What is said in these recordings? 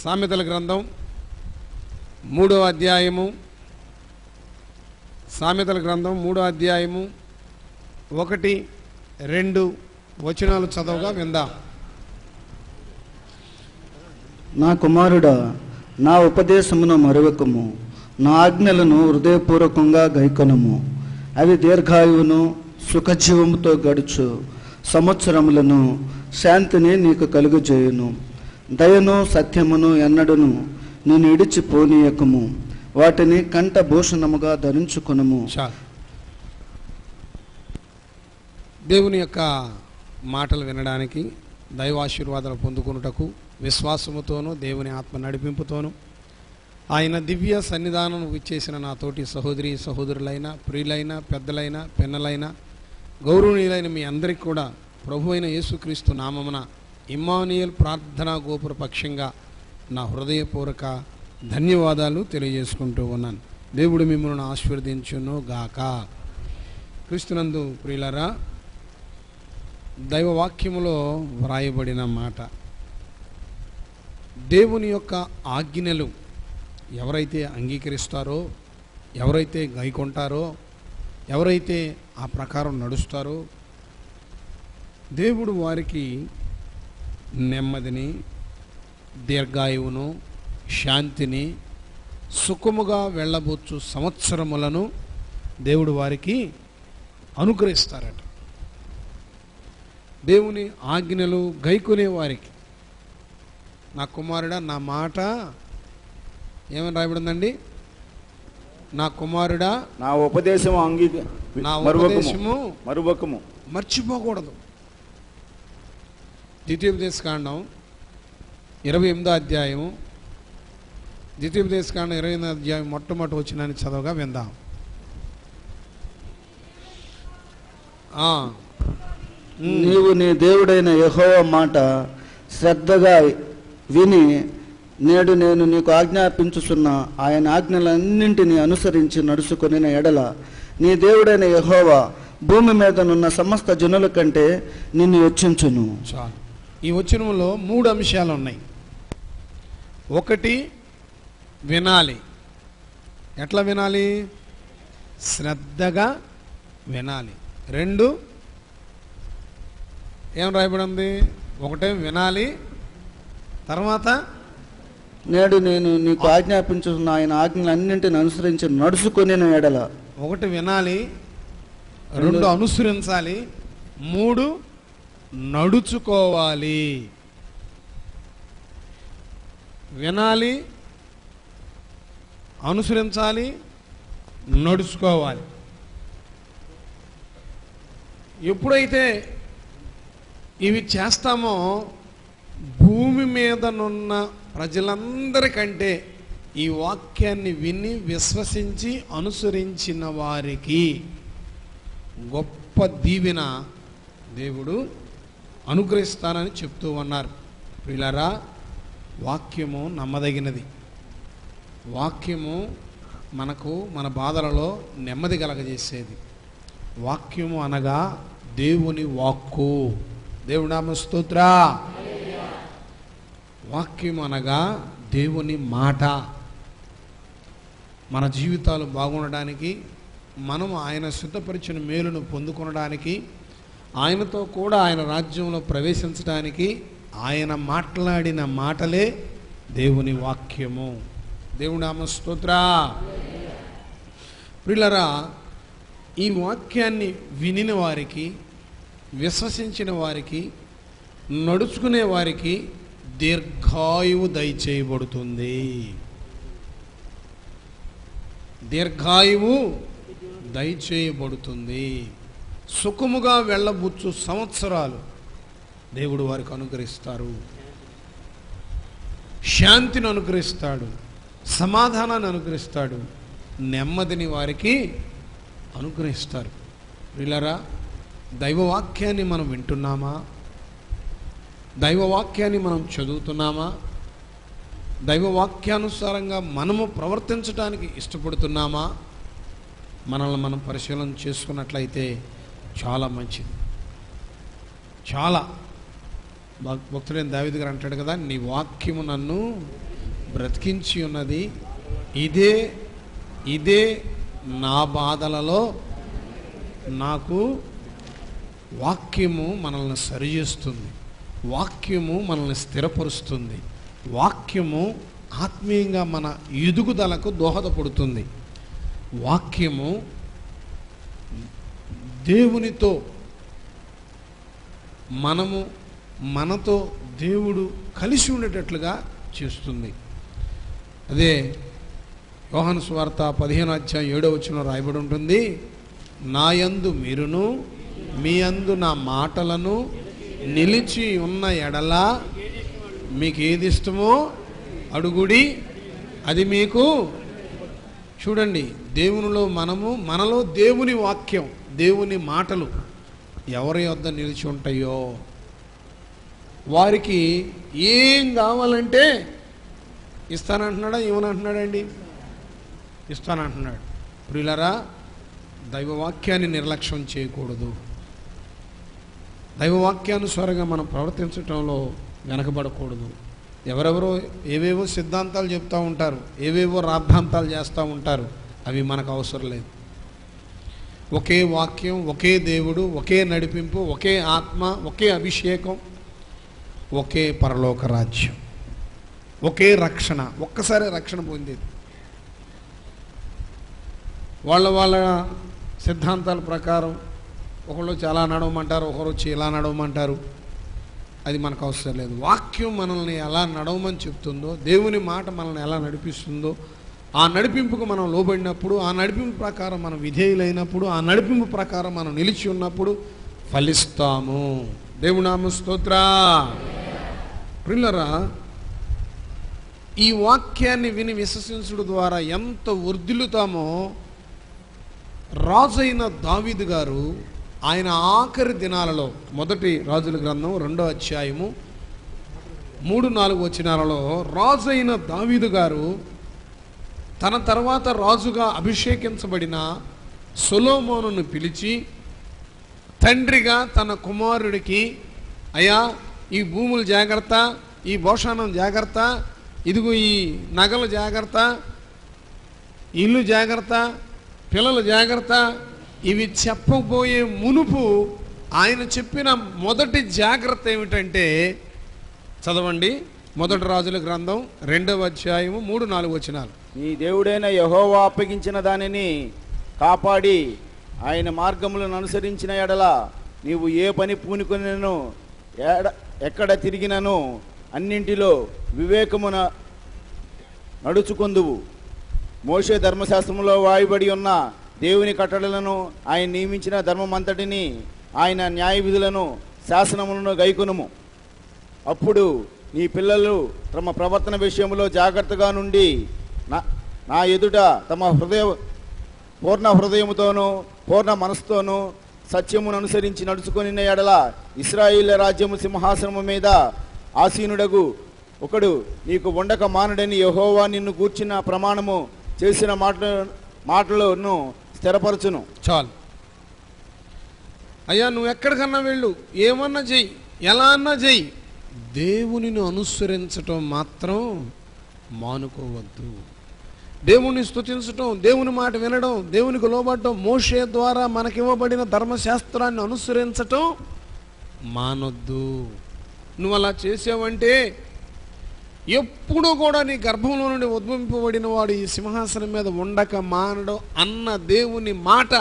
సామెతల గ్రంథం 3వ అధ్యాయము, సామెతల గ్రంథం 3వ అధ్యాయము 1, 2 వచనాలు చదవగా విందాం. నా కుమారుడా, నా ఉపదేశమును మరువకము, నా ఆజ్ఞలను హృదయపూర్వకంగా గైకొనము. అవి దీర్ఘాయువును సుఖజీవముతో గడుచు సంవత్సరములను శాంతిని నీకు కలుగజేయును. దయను సత్యమును ఎన్నడును నేను ఇడిచిపోనీయకము. వాటిని కంఠభూషణముగా ధరించుకొనుము. దేవుని యొక్క మాటలు వినడానికి, దైవాశీర్వాదాలు పొందుకొనుటకు విశ్వాసముతోనూ దేవుని ఆత్మ నడిపింపుతోనూ ఆయన దివ్య సన్నిధానం ఇచ్చేసిన నా తోటి సహోదరి సహోదరులైన, ప్రియులైన, పెద్దలైన, పిన్నలైన, గౌరవనీయులైన మీ అందరికీ కూడా ప్రభు అయిన యేసుక్రీస్తు నామమున ఇమ్మానుయేల్ ప్రార్థనా గోపుర పక్షంగా నా హృదయపూర్వక ధన్యవాదాలు తెలియజేసుకుంటూ ఉన్నాను. దేవుడు మిమ్మల్ని ఆశీర్వదించును గాక. క్రీస్తునందు ప్రియులారా, దైవవాక్యములో వ్రాయబడిన మాట, దేవుని యొక్క ఆజ్ఞలు ఎవరైతే అంగీకరిస్తారో, ఎవరైతే గైకొంటారో, ఎవరైతే ఆ ప్రకారం నడుస్తారో, దేవుడు వారికి నెమ్మదిని, దీర్ఘాయువును, శాంతిని, సుఖముగా వెళ్ళబోచ్చు సంవత్సరములను దేవుడు వారికి అనుగ్రహిస్తారట. దేవుని ఆజ్ఞలు గైకొనే వారికి. నా కుమారుడా, నా మాట ఏమని రాయబడిందండి? నా కుమారుడా, నా ఉపదేశము మరువకము, మర్చిపోకూడదు. ద్వితీయోపదేశకాండం 28వ అధ్యాయము, ద్వితీయోపదేశకాండం 28వ అధ్యాయం మొట్టమొదటి వచనాన్ని చదవగా విందాం. నీవు నీ దేవుడైన యెహోవా మాట శ్రద్ధగా విని నేడు నేను నీకు ఆజ్ఞాపించుచున్న ఆయన ఆజ్ఞలన్నింటినీ అనుసరించి నడుచుకొనిన ఎడల నీ దేవుడైన యెహోవా భూమి మీదనున్న సమస్త జనుల కంటే నిన్ను హెచ్చించును. చాలు. ఈ వచనంలో 3 అంశాలు ఉన్నాయి. 1, వినాలి. ఎట్లా వినాలి? శ్రద్ధగా వినాలి. 2, ఏం రాయబడింది? 1 వినాలి, తర్వాత నేడు నేను నీకు ఆజ్ఞాపించుతున్న ఆయన ఆజ్ఞలన్నింటిని అనుసరించి నడుచుకొని ఎడల. 1 వినాలి, 2 అనుసరించాలి, 3 నడుచుకోవాలి. వినాలి, అనుసరించాలి, నడుచుకోవాలి. ఎప్పుడైతే ఇవి చేస్తామో భూమి మీదనున్న ప్రజలందరికంటే ఈ వాక్యాన్ని విని విశ్వసించి అనుసరించిన వారికి గొప్ప దీవెన దేవుడు అనుగ్రహిస్తానని చెప్తూ ఉన్నారు. ప్రియులారా, వాక్యము నమ్మదగినది. వాక్యము మనకు మన బాధలలో నెమ్మది కలగజేసేది. వాక్యము అనగా దేవుని వాక్కు. దేవుని నామ స్తోత్ర. వాక్యం అనగా దేవుని మాట. మన జీవితాలు బాగుండడానికి, మనం ఆయన సిద్ధపరిచిన మేలును పొందుకొనడానికి, ఆయనతో కూడా ఆయన రాజ్యంలో ప్రవేశించడానికి ఆయన మాట్లాడిన మాటలే దేవుని వాక్యము. దేవుని నామ స్తోత్ర. ప్రియులారా, ఈ వాక్యాన్ని వినిన వారికి, విశ్వసించిన వారికి, నడుచుకునే వారికి దీర్ఘాయువు దయచేయబడుతుంది. దీర్ఘాయువు దయచేయబడుతుంది. సుఖముగా వెళ్ళబుచ్చు సంవత్సరాలు దేవుడు వారికి అనుగ్రహిస్తారు. శాంతిని అనుగ్రహిస్తాడు, సమాధానాన్ని అనుగ్రహిస్తాడు, నెమ్మదిని వారికి అనుగ్రహిస్తారు. ప్రియులారా, దైవవాక్యాన్ని మనం వింటున్నామా? దైవవాక్యాన్ని మనం చదువుతున్నామా? దైవవాక్యానుసారంగా మనము ప్రవర్తించడానికి ఇష్టపడుతున్నామా? మనల్ని మనం పరిశీలన చేసుకున్నట్లయితే చాలా మంచిది. చాలా భక్తుడైన దావీదు గారు అంటాడు కదా, నీ వాక్యము నన్ను బ్రతికించి ఉన్నది. ఇదే ఇదే నా బాధలలో నాకు వాక్యము మనల్ని సరిచేస్తుంది, వాక్యము మనల్ని స్థిరపరుస్తుంది, వాక్యము ఆత్మీయంగా మన ఎదుగుదలకు దోహదపడుతుంది. వాక్యము దేవునితో మనతో దేవుడు కలిసి ఉండేటట్లుగా చేస్తుంది. అదే యోహాను సువార్త 15:7 రాయబడి ఉంటుంది, నా యందు మీరును మీ యందు నా మాటలను నిలిచి ఉన్న ఎడల మీకు ఏది ఇష్టమో అడుగుడి, అది మీకు. చూడండి, దేవునిలో మనలో దేవుని వాక్యం, దేవుని మాటలు ఎవరి వద్ద నిలిచి ఉంటాయో వారికి ఏం కావాలంటే ఇస్తానంటున్నాడా, ఏమనంటున్నాడండి? ఇస్తానంటున్నాడు. ప్రియులారా, దైవవాక్యాన్ని నిర్లక్ష్యం చేయకూడదు. దైవవాక్యానుసారంగా మనం ప్రవర్తించటంలో వెనకబడకూడదు. ఎవరెవరో ఏవేవో సిద్ధాంతాలు చెప్తూ ఉంటారు, ఏవేవో రాద్ధాంతాలు చేస్తూ ఉంటారు, అవి మనకు అవసరం లేదు. ఒకే వాక్యం, ఒకే దేవుడు, ఒకే నడిపింపు, ఒకే ఆత్మ, ఒకే అభిషేకం, ఒకే పరలోక రాజ్యం, ఒకే రక్షణ. ఒక్కసారి రక్షణ పొందేది. వాళ్ళ సిద్ధాంతాల ప్రకారం ఒకళ్ళు చాలా నడవమంటారు, ఒకరు వచ్చి ఇలా నడవమంటారు. అది మనకు అవసరం లేదు. వాక్యం మనల్ని ఎలా నడవమని చెప్తుందో, దేవుని మాట మనల్ని ఎలా నడిపిస్తుందో, ఆ నడిపింపుకు మనం లోబడినప్పుడు, ఆ నడిపింపు ప్రకారం మనం విధేయులైనప్పుడు, ఆ నడిపింపు ప్రకారం మనం నిలిచి ఉన్నప్పుడు ఫలిస్తాము. దేవుని నామ స్తోత్ర. ప్రియులారా, ఈ వాక్యాన్ని విని విశ్వసించుడు ద్వారా ఎంత వర్ధిల్లుతామో, రాజైన దావీదు గారు ఆయన ఆఖరి దినాలలో, మొదటి రాజుల గ్రంథం 2వ అధ్యాయము 3-4 వచనాలలో రాజైన దావీదు గారు తన తర్వాత రాజుగా అభిషేకించబడిన సొలొమోనును పిలిచి తండ్రిగా తన కుమారుడికి, అయ్యా ఈ భూములు జాగ్రత్త, ఈ భోషానం జాగ్రత్త, ఇదిగో ఈ నగలు జాగ్రత్త, ఇల్లు జాగ్రత్త, పిల్లలు జాగ్రత్త, ఇవి చెప్పబోయే మునుపు ఆయన చెప్పిన మొదటి జాగ్రత్త ఏమిటంటే, చదవండి, మొదటి రాజుల గ్రంథం 2వ అధ్యాయము 3-4 వచనాలు. నీ దేవుడైన యెహోవా అప్పగించిన దానిని కాపాడి ఆయన మార్గములను అనుసరించిన ఎడల నీవు ఏ పని పూనుకొనెను, ఎక్కడ తిరిగినను అన్నింటిలో వివేకమున నడుచుకొందువు. మోషే ధర్మశాస్త్రంలో వాయబడి ఉన్న దేవుని కట్టడలను, ఆయన నియమించిన ధర్మమంతటిని, ఆయన న్యాయ విధులను, శాసనములను గైకొనుము. అప్పుడు నీ పిల్లలు తమ ప్రవర్తన విషయంలో జాగ్రత్తగా నుండి నా ఎదుట తమ పూర్ణ హృదయముతోనూ పూర్ణ మనసుతోనూ సత్యమును అనుసరించి నడుచుకొని ఎడల ఇశ్రాయేలు రాజ్యము సింహాసనము మీద ఆసీనుడగు ఒకడు నీకు ఉండక మానుడని యెహోవా నిన్ను గూర్చిన ప్రమాణము చేసిన మాటలను స్థిరపరచును. చాలు అయ్యా, నువ్వు ఎక్కడికన్నా వెళ్ళు, ఏమన్నా చెయ్యి, ఎలా అన్నా చెయ్యి, దేవునిని అనుసరించటం మాత్రం మానుకోవద్దు. దేవుని స్తుతించటం, దేవుని మాట వినడం, దేవునికి లోబడటం, మోషే ద్వారా మనకివ్వబడిన ధర్మశాస్త్రాన్ని అనుసరించటం మానొద్దు. నువ్వు అలా చేసావంటే ఎప్పుడూ కూడా నీ గర్భంలో నుండి ఉద్భవింపబడిన వాడు ఈ సింహాసనం మీద ఉండక మానడు అన్న దేవుని మాట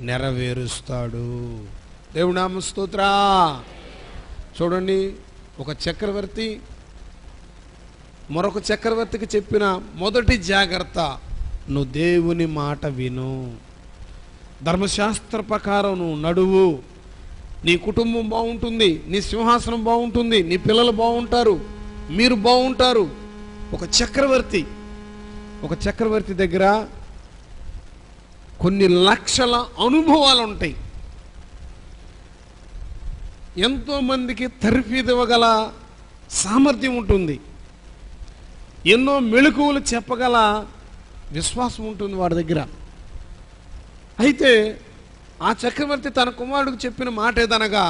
నెరవేరుస్తాడు. దేవుని నామ స్తోత్ర. చూడండి, ఒక చక్రవర్తి మరొక చక్రవర్తికి చెప్పిన మొదటి జాగ్రత్త, నువ్వు దేవుని మాట విను, ధర్మశాస్త్ర ప్రకారం నువ్వు నడువు, నీ కుటుంబం బాగుంటుంది, నీ సింహాసనం బాగుంటుంది, నీ పిల్లలు బాగుంటారు, మీరు బాగుంటారు. ఒక చక్రవర్తి దగ్గర కొన్ని లక్షల అనుభవాలు ఉంటాయి. ఎంతోమందికి తర్ఫీదు ఇవ్వగల సామర్థ్యం ఉంటుంది, ఎన్నో మెళకువలు చెప్పగల విశ్వాసం ఉంటుంది వాడి దగ్గర. అయితే ఆ చక్రవర్తి తన కుమారుడికి చెప్పిన మాట ఏదనగా,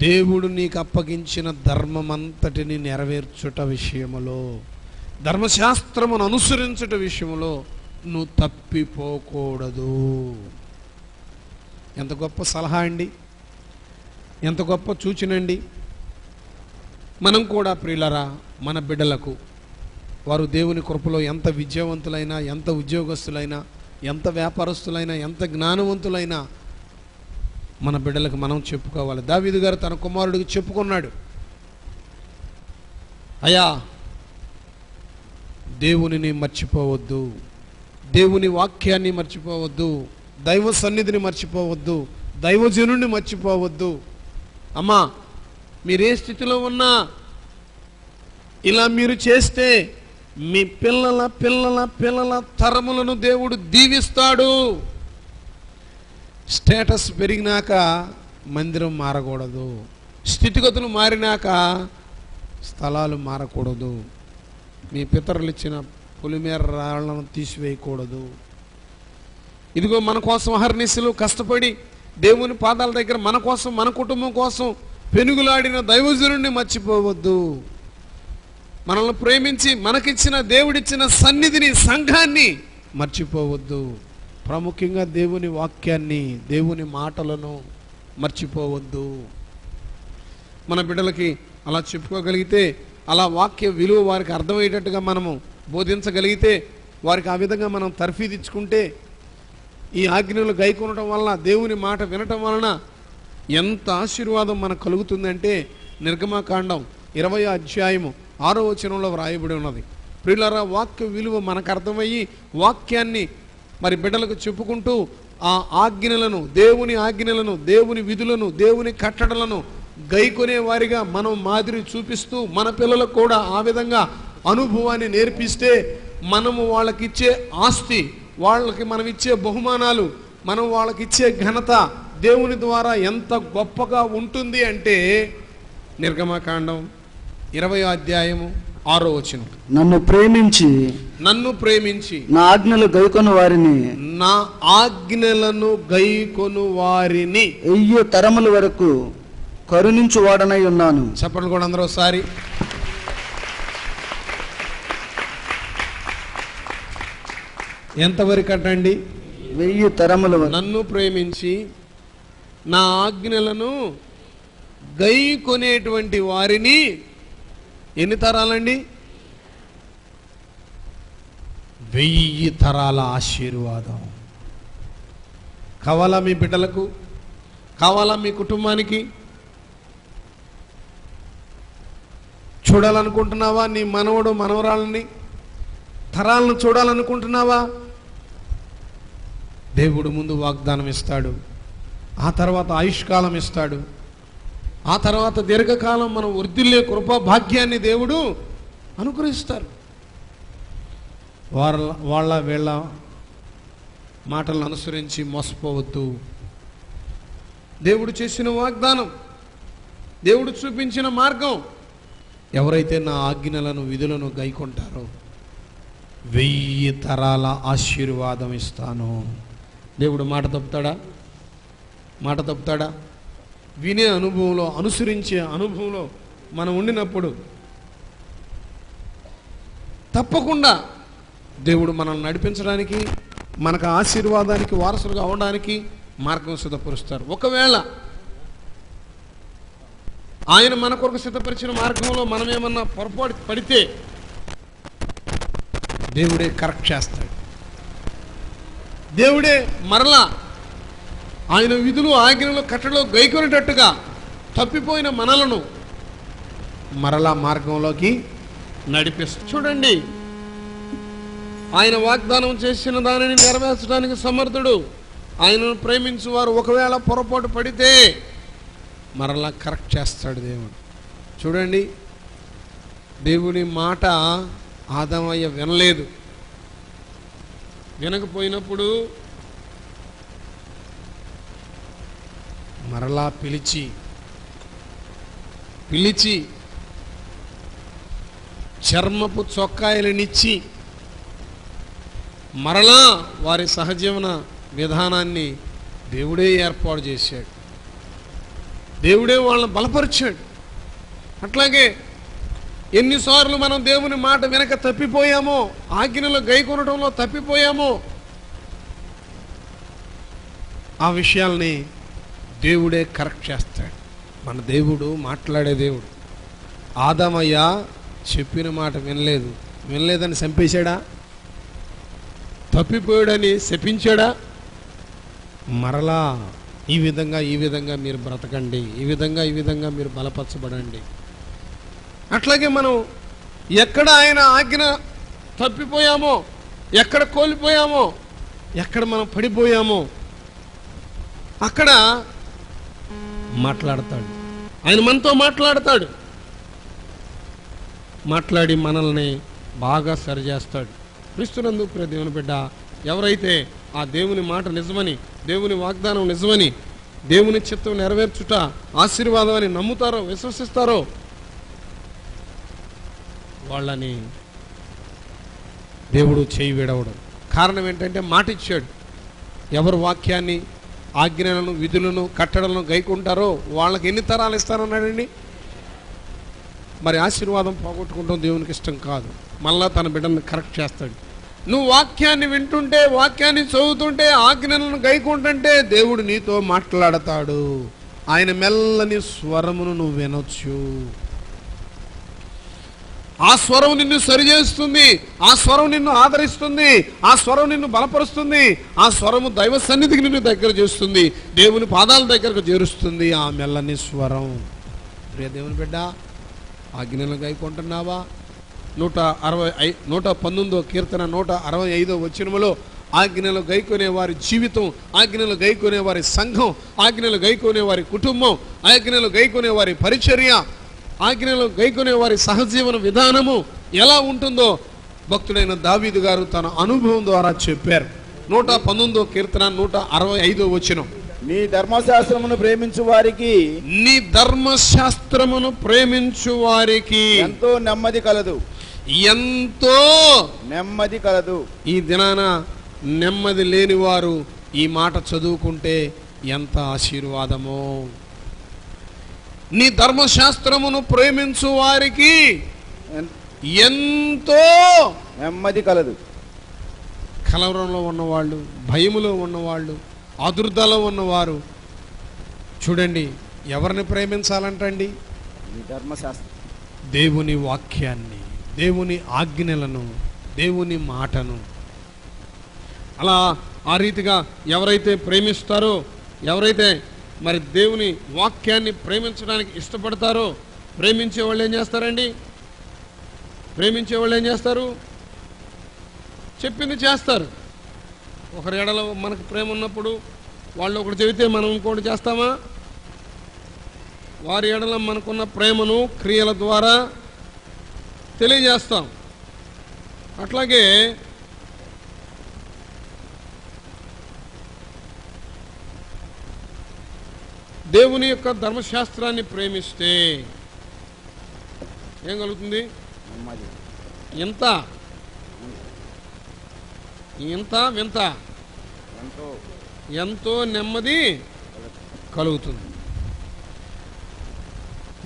దేవుడు నీకు అప్పగించిన ధర్మమంతటిని నెరవేర్చుట విషయములో, ధర్మశాస్త్రమును అనుసరించుట విషయంలో నువ్వు తప్పిపోకూడదు. ఎంత గొప్ప సలహా అండి, ఎంత గొప్ప సూచనండి. మనం కూడా ప్రియులరా మన బిడ్డలకు వారు దేవుని కృపలో ఎంత విద్యావంతులైనా, ఎంత ఉద్యోగస్తులైనా, ఎంత వ్యాపారస్తులైనా, ఎంత జ్ఞానవంతులైనా మన బిడ్డలకు మనం చెప్పుకోవాలి. దావీదు గారు తన కుమారుడికి చెప్పుకున్నాడు, అయ్యా దేవునిని మర్చిపోవద్దు, దేవుని వాక్యాన్ని మర్చిపోవద్దు, దైవ సన్నిధిని మర్చిపోవద్దు, దైవజనుడిని మర్చిపోవద్దు. అమ్మా మీరే స్థితిలో ఉన్నా ఇలా మీరు చేస్తే మీ పిల్లల పిల్లల పిల్లల తరములను దేవుడు దీవిస్తాడు. స్టేటస్ పెరిగినాక మందిరం మారకూడదు, స్థితిగతులు మారినాక స్థలాలు మారకూడదు, మీ పితరులు ఇచ్చిన పొలిమేర రాళ్లను తీసివేయకూడదు. ఇదిగో మన కోసం అహర్నిశలు కష్టపడి దేవుని పాదాల దగ్గర మన కోసం, మన కుటుంబం కోసం పెనుగులాడిన దైవజనుడిని మర్చిపోవద్దు. మనల్ని ప్రేమించి మనకిచ్చిన దేవుడిచ్చిన సన్నిధిని, సంఘాన్ని మర్చిపోవద్దు. ప్రాముఖ్యంగా దేవుని వాక్యాన్ని, దేవుని మాటలను మర్చిపోవద్దు. మన బిడ్డలకి అలా చెప్పుకోగలిగితే, అలా వాక్య విలువ వారికి అర్థమయ్యేటట్టుగా మనము బోధించగలిగితే, వారికి ఆ విధంగా మనం తర్ఫీదిచ్చుకుంటే, ఈ ఆజ్ఞలు గైకొనటం వలన, దేవుని మాట వినటం వలన ఎంత ఆశీర్వాదం మనకు కలుగుతుందంటే, నిర్గమకాండం 20వ అధ్యాయము 6వ వచనంలో వ్రాయబడి ఉన్నది. ప్రియులారా, వాక్య విలువ మనకు అర్థమయ్యి వాక్యాన్ని మరి బిడ్డలకు చెప్పుకుంటూ ఆ ఆజ్ఞలను, దేవుని ఆజ్ఞలను, దేవుని విధులను, దేవుని కట్టడలను గైకొనే వారిగా మనం మాదిరి చూపిస్తూ మన పిల్లలకు కూడా ఆ విధంగా అనుభవాన్ని నేర్పిస్తే, మనము వాళ్ళకిచ్చే ఆస్తి, వాళ్ళకి మనం ఇచ్చే బహుమానాలు, మనం వాళ్ళకిచ్చే ఘనత దేవుని ద్వారా ఎంత గొప్పగా ఉంటుంది అంటే, నిర్గమకాండం 20వ అధ్యాయము 6వ వచనం, నన్ను ప్రేమించి నా ఆజ్ఞలు గైకొను వారిని, నా ఆజ్ఞలను గైకొను వారిని 1000 తరముల వరకు కరుణించు వాడనై ఉన్నాను. చెప్పండి కూడా అందరూ ఒకసారి. ఎంతవరకు అంటండి? 1000 తరముల వరకు. నన్ను ప్రేమించి నా ఆజ్ఞలను గైకొనేటువంటి వారిని ఎన్ని తరాలండి? 1000 తరాల ఆశీర్వాదం. కావాలా మీ బిడ్డలకు? కావాలా మీ కుటుంబానికి? చూడాలనుకుంటున్నావా నీ మనవడు మనవరాలని, తరాలను చూడాలనుకుంటున్నావా? దేవుడు ముందు వాగ్దానం ఇస్తాడు, ఆ తర్వాత ఆయుష్కాలం ఇస్తాడు, ఆ తర్వాత దీర్ఘకాలం మనం వృద్ధిల్లే కృపా భాగ్యాన్ని దేవుడు అనుగ్రహిస్తారు. వాళ్ళ వీళ్ళ మాటలను అనుసరించి మోసపోవద్దు. దేవుడు చేసిన వాగ్దానం, దేవుడు చూపించిన మార్గం, ఎవరైతే నా ఆజ్ఞలను విధులను గైకొంటారో 1000 తరాల ఆశీర్వాదం ఇస్తాను. దేవుడు మాట తప్పుతాడా? మాట తప్పుతాడా? వినే అనుభవంలో, అనుసరించే అనుభవంలో మనం ఉండినప్పుడు తప్పకుండా దేవుడు మనల్ని నడిపించడానికి, మనకు ఆశీర్వాదానికి వారసులుగా అవడానికి మార్గం సిద్ధపరుస్తారు. ఒకవేళ ఆయన మన కొరకు సిద్ధపరిచిన మార్గంలో మనం ఏమన్నా పొరపాటు పడితే దేవుడే కరెక్ట్ చేస్తాడు. దేవుడే మరలా ఆయన విధులు, ఆజ్ఞలు, కట్టడలో గైకొనేటట్టుగా తప్పిపోయిన మనలను మరలా మార్గంలోకి నడిపిస్తాడు. చూడండి, ఆయన వాగ్దానం చేసిన దానిని నెరవేర్చడానికి సమర్థుడు. ఆయనను ప్రేమించు వారు ఒకవేళ పొరపాటు పడితే మరలా కరెక్ట్ చేస్తాడు దేవుడు. చూడండి, దేవుని మాట ఆదామయ్య వినలేదు. వినకపోయినప్పుడు మరలా పిలిచి చర్మపు చొక్కాయలనిచ్చి మరలా వారి సహజీవన విధానాన్ని దేవుడే ఏర్పాటు చేశాడు. దేవుడే వాళ్ళని బలపరిచాడు. అట్లాగే ఎన్నిసార్లు మనం దేవుని మాట వెనక తప్పిపోయామో, ఆజ్ఞలు గైకొనడంలో తప్పిపోయామో, ఆ విషయాల్ని దేవుడే కరెక్ట్ చేస్తాడు. మన దేవుడు మాట్లాడే దేవుడు. ఆదామయ్య చెప్పిన మాట వినలేదని చంపేశాడా? తప్పిపోయాడని శపించాడా? మరలా ఈ విధంగా మీరు బ్రతకండి, ఈ విధంగా మీరు బలపరచబడండి. అట్లాగే మనం ఎక్కడ ఆయన ఆజ్ఞ తప్పిపోయామో, ఎక్కడ కోల్పోయామో, ఎక్కడ మనం పడిపోయామో అక్కడ మాట్లాడతాడు. ఆయన మనతో మాట్లాడతాడు. మాట్లాడి మనల్ని బాగా సరిచేస్తాడు. క్రీస్తునందు ప్రియ దేవుని బిడ్డ, ఎవరైతే ఆ దేవుని మాట నిజమని, దేవుని వాగ్దానం నిజమని, దేవుని చిత్తం నెరవేర్చుట ఆశీర్వాదం అని నమ్ముతారో, విశ్వసిస్తారో వాళ్ళని దేవుడు చేయి విడవడం. కారణం ఏంటంటే మాట ఇచ్చాడు. ఎవరు వాక్యాన్ని, ఆజ్ఞలను, విధులను, కట్టడలను గైకుంటారో వాళ్ళకి ఎన్ని తరాలు ఇస్తారన్నాడండి? మరి ఆశీర్వాదం పోగొట్టుకుంటాం దేవునికి ఇష్టం కాదు. మళ్ళా తన బిడ్డను కరెక్ట్ చేస్తాడు. నువ్వు వాక్యాన్ని వింటుంటే, వాక్యాన్ని చదువుతుంటే, ఆజ్ఞలను గైకుంటుంటే దేవుడు నీతో మాట్లాడతాడు. ఆయన మెల్లని స్వరమును నువ్వు వినొచ్చు. ఆ స్వరం నిన్ను సరిచేస్తుంది, ఆ స్వరం నిన్ను ఆదరిస్తుంది, ఆ స్వరం నిన్ను బలపరుస్తుంది, ఆ స్వరము దైవ సన్నిధికి నిన్ను దగ్గర చేస్తుంది, దేవుని పాదాల దగ్గరకు చేరుస్తుంది. ఆ మెల్లని స్వరం. ప్రియ దేవుని బిడ్డ, ఆజ్ఞలను గైకొంటున్నావా? 119వ కీర్తన 165వ వచనములో ఆజ్ఞలు గైకొనే వారి జీవితం, ఆజ్ఞలు గైకొనే వారి సంఘం, ఆజ్ఞలు గైకొనే వారి కుటుంబం, ఆజ్ఞలు గైకొనే వారి పరిచర్య, ఆజ్ఞలు గైకొనే వారి సహజీవన విధానము ఎలా ఉంటుందో భక్తుడైన దావీదు గారు తన అనుభవం ద్వారా చెప్పారు. 119వ కీర్తన 165వ వచనం. నీ ధర్మశాస్త్రమును ప్రేమించు వారికి, నీ ధర్మశాస్త్రమును ప్రేమించు వారికి ఎంతో నెమ్మది కలదు, ఎంతో నెమ్మది కలదు. ఈ దినాన నెమ్మది లేని వారు ఈ మాట చదువుకుంటే ఎంత ఆశీర్వాదమో. నీ ధర్మశాస్త్రమును ప్రేమించు వారికి ఎంతో నెమ్మది కలదు. కలవరంలో ఉన్నవాళ్ళు, భయములో ఉన్నవాళ్ళు, ఆదుర్దలో ఉన్నవారు చూడండి, ఎవరిని ప్రేమించాలంటండి? నీ ధర్మశాస్త్రం, దేవుని వాక్యాన్ని, దేవుని ఆజ్ఞలను, దేవుని మాటను. అలా ఆ రీతిగా ఎవరైతే ప్రేమిస్తారో, ఎవరైతే మరి దేవుని వాక్యాన్ని ప్రేమించడానికి ఇష్టపడతారో, ప్రేమించే వాళ్ళు ఏం చేస్తారండి? ప్రేమించే వాళ్ళు ఏం చేస్తారు? చెప్పింది చేస్తారు. ఒకరి ఎడల మనకు ప్రేమ ఉన్నప్పుడు వాళ్ళు ఒకటి చెబితే మనం ఇంకోటి చేస్తామా? వారి ఎడల మనకున్న ప్రేమను క్రియల ద్వారా తెలియజేస్తాం. అట్లాగే దేవుని యొక్క ధర్మశాస్త్రాన్ని ప్రేమిస్తే ఏం కలుగుతుంది? నెమ్మది. ఎంత ఇంత వింత, ఎంతో ఎంతో నెమ్మది కలుగుతుంది.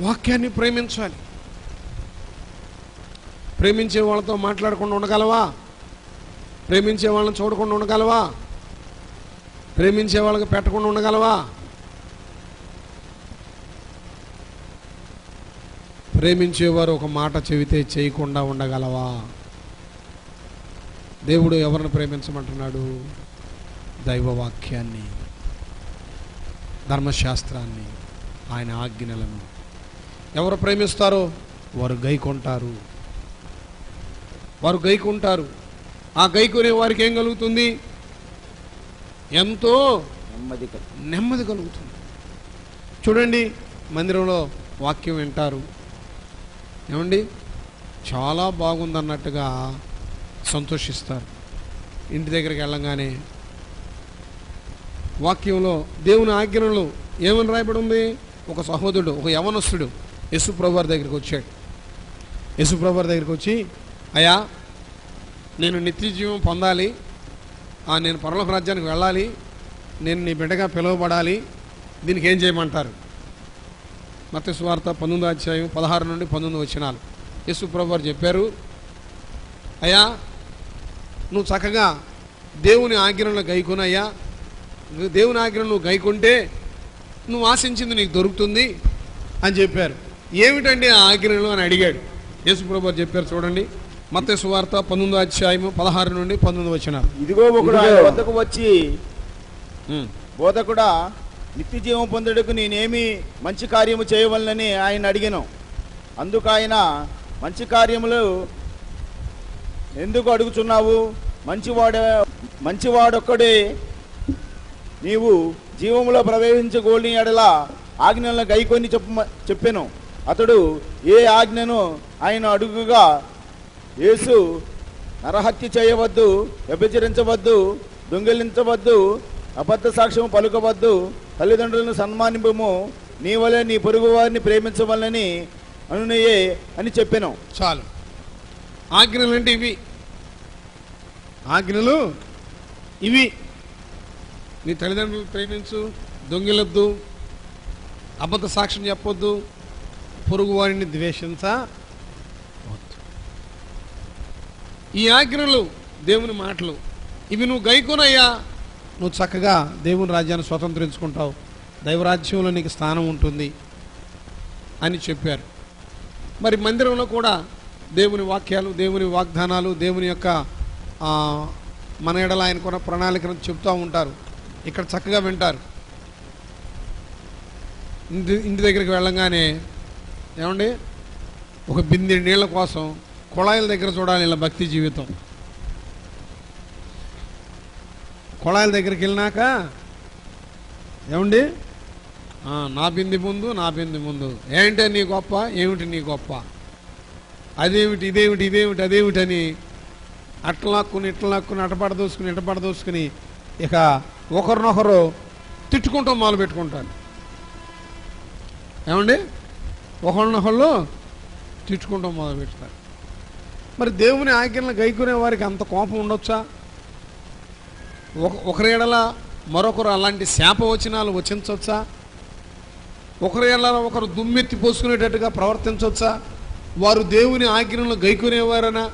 వాక్యాన్ని ప్రేమించాలి. ప్రేమించే వాళ్ళతో మాట్లాడకుండా ఉండగలవా? ప్రేమించే వాళ్ళని చూడకుండా ఉండగలవా? ప్రేమించే వాళ్ళకి పెట్టకుండా ఉండగలవా? ప్రేమించేవారు ఒక మాట చెబితే చేయకుండా ఉండగలవా? దేవుడు ఎవరిని ప్రేమించమంటున్నాడు? దైవవాక్యాన్ని, ధర్మశాస్త్రాన్ని, ఆయన ఆజ్ఞలను. ఎవరు ప్రేమిస్తారో వారు గైకొంటారు. వారు గైకొంటారు. ఆ గైకొనే వారికి ఏం కలుగుతుంది? ఎంతో నెమ్మది కలుగుతుంది. చూడండి, మందిరంలో వాక్యం వింటారు, ఏమండి చాలా బాగుందన్నట్టుగా సంతోషిస్తారు. ఇంటి దగ్గరికి వెళ్ళంగానే వాక్యంలో దేవుని ఆజ్ఞలు ఏమని రాయబడి ఉంది? ఒక సహోదరుడు, ఒక యవనస్తుడు యేసుప్రభు వారి దగ్గరికి వచ్చాడు. యేసుప్రభు వారి దగ్గరికి వచ్చి, అయ్యా నేను నిత్య జీవం పొందాలి, నేను పరలోక రాజ్యానికి వెళ్ళాలి, నేను నీ బిడ్డగా పిలువబడాలి, దీనికి ఏం చేయమంటారు? మత్తయి సువార్త 19వ అధ్యాయం 16 నుండి 19 వచనాలు. యేసు ప్రభువు వారు చెప్పారు, అయ్యా నువ్వు చక్కగా దేవుని ఆజ్ఞలను గైకొనయ్యా, దేవుని ఆజ్ఞను నువ్వు గైకొంటే నువ్వు ఆశించింది నీకు దొరుకుతుంది అని చెప్పారు. ఏమిటండి ఆ ఆజ్ఞలు అని అడిగాడు. యేసు ప్రభువు వారు చెప్పారు, చూడండి మత్తయి సువార్త 19వ అధ్యాయం 16 నుండి 19 వచనాలు. ఇదిగో ఒకడు ఆయన వద్దకు వచ్చి, బోధకుడా, నిత్య జీవం పొందుటకు నేనేమి మంచి కార్యము చేయవలనని ఆయన అడిగాను. అందుకు ఆయన, మంచి కార్యములు ఎందుకు అడుగుచున్నావు? మంచివాడొక్కడే నీవు జీవములో ప్రవేశించగోని ఎడల ఆజ్ఞలను గైకొని చెప్పాను. అతడు ఏ ఆజ్ఞను ఆయన అడుగుగా, యేసు, నరహత్య చేయవద్దు, వ్యభిచరించవద్దు, దొంగిలించవద్దు, అబద్ధ సాక్ష్యము పలుకవద్దు, తల్లిదండ్రులను సన్మానింపము, నీ వలె నీ పొరుగు వారిని ప్రేమించవలని అనునయే అని చెప్పాను. చాలు. ఆజ్ఞలు అంటే ఇవి, ఆజ్ఞలు ఇవి. నీ తల్లిదండ్రులు ప్రేమించు, దొంగిలొద్దు, అబద్ధ సాక్ష్యం చెప్పొద్దు, పొరుగు వారిని ద్వేషించవద్దు. ఈ ఆజ్ఞలు దేవుని మాటలు, ఇవి నువ్వు గైకొనయ్యా, నువ్వు చక్కగా దేవుని రాజ్యాన్ని స్వతంత్రించుకుంటావు, దైవరాజ్యంలో నీకు స్థానం ఉంటుంది అని చెప్పారు. మరి మందిరంలో కూడా దేవుని వాక్యాలు, దేవుని వాగ్దానాలు, దేవుని యొక్క మన ఎడల ఆయనకున్న ప్రణాళికను చెప్తూ ఉంటారు. ఇక్కడ చక్కగా వింటారు. ఇంటి దగ్గరికి వెళ్ళంగానే ఏమండి, ఒక బిందె నీళ్ళ కోసం కుళాయిల దగ్గర చూడాలి ఇలా భక్తి జీవితం. కుళాయిల దగ్గరికి వెళ్ళినాక ఏమండి, నా బింది ముందు, నా బింది ముందు, ఏంటే నీ గొప్ప, ఏమిటి నీ గొప్ప, అదేమిటి, ఇదేమిటి, ఇదేమిటి, అదేమిటి అని అట్లా లాక్కుని అటపడదోసుకుని ఇక ఒకరినొకరు తిట్టుకుంటూ మొదలు పెట్టుకుంటారు. ఏమండి, ఒకరినొకళ్ళు తిట్టుకుంటూ మొదలు పెడతారు. మరి దేవుని ఆజ్ఞలను గైకునే వారికి అంత కోపం ఉండొచ్చా? ఒకరి ఎడల మరొకరు అలాంటి శాపవచనాలు వచించవచ్చా? ఒకరి ఎడల ఒకరు దుమ్మెత్తి పోసుకునేటట్టుగా ప్రవర్తించవచ్చా? వారు దేవుని ఆజ్ఞలను గైకునేవారైనా,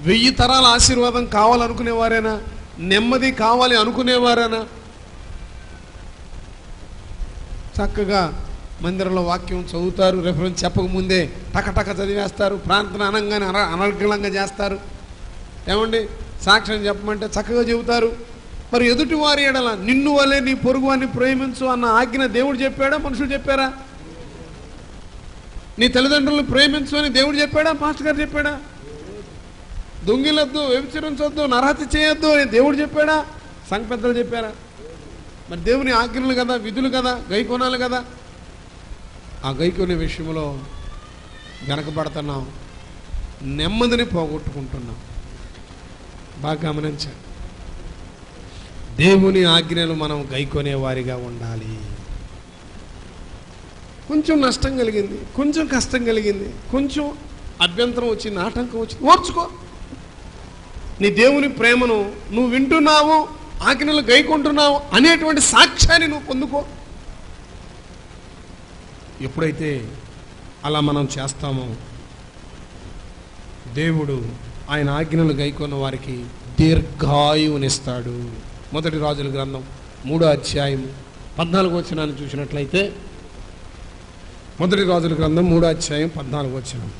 1000 తరాల ఆశీర్వాదం కావాలనుకునేవారైనా, నెమ్మది కావాలి అనుకునేవారైనా చక్కగా మందిరంలో వాక్యం చదువుతారు, రెఫరెన్స్ చెప్పకముందే టకటక చదివేస్తారు, ప్రార్థన అనంగానే అనర్గళంగా చేస్తారు. ఏమండి, సాక్ష్యం చెప్పమంటే చక్కగా చెబుతారు. మరి ఎదుటి వారి ఎడల నిన్ను వలే నీ పొరుగు వారిని ప్రేమించు అన్న ఆజ్ఞ దేవుడు చెప్పాడా, మనుషులు చెప్పారా? నీ తల్లిదండ్రులను ప్రేమించు అని దేవుడు చెప్పాడా, మాస్టర్ గారు చెప్పాడా? దొంగిలొద్దు, వ్యభిచరించొద్దు, నరహత్య చేయొద్దు అని దేవుడు చెప్పాడా, సంఘ పెద్దలు చెప్పారా? మరి దేవుని ఆజ్ఞలు కదా, విధులు కదా, గైకొనాలి కదా. ఆ గైకొనే విషయంలో వెనకబడుతున్నాం, నెమ్మదిని పోగొట్టుకుంటున్నాం. బాగా గమనించండి. దేవుని ఆజ్ఞలు మనం గైకొనే వారిగా ఉండాలి. కొంచెం నష్టం కలిగింది, కొంచెం కష్టం కలిగింది, కొంచెం అభ్యంతరం వచ్చింది, ఆటంకం వచ్చింది, ఓర్చుకో. నీ దేవుని ప్రేమను నువ్వు వింటున్నావు, ఆజ్ఞలు గైకొంటున్నావు అనేటువంటి సాక్ష్యాన్ని నువ్వు పొందుకో. ఎప్పుడైతే అలా మనం చేస్తామో దేవుడు ఆయన ఆజ్ఞలు గైకొన్న వారికి దీర్ఘాయువునిస్తాడు. మొదటి రాజుల గ్రంథం 3వ అధ్యాయం 14వ వచనాన్ని చూసినట్లయితే, మొదటి రాజుల గ్రంథం 3వ అధ్యాయం 14వ వచనం,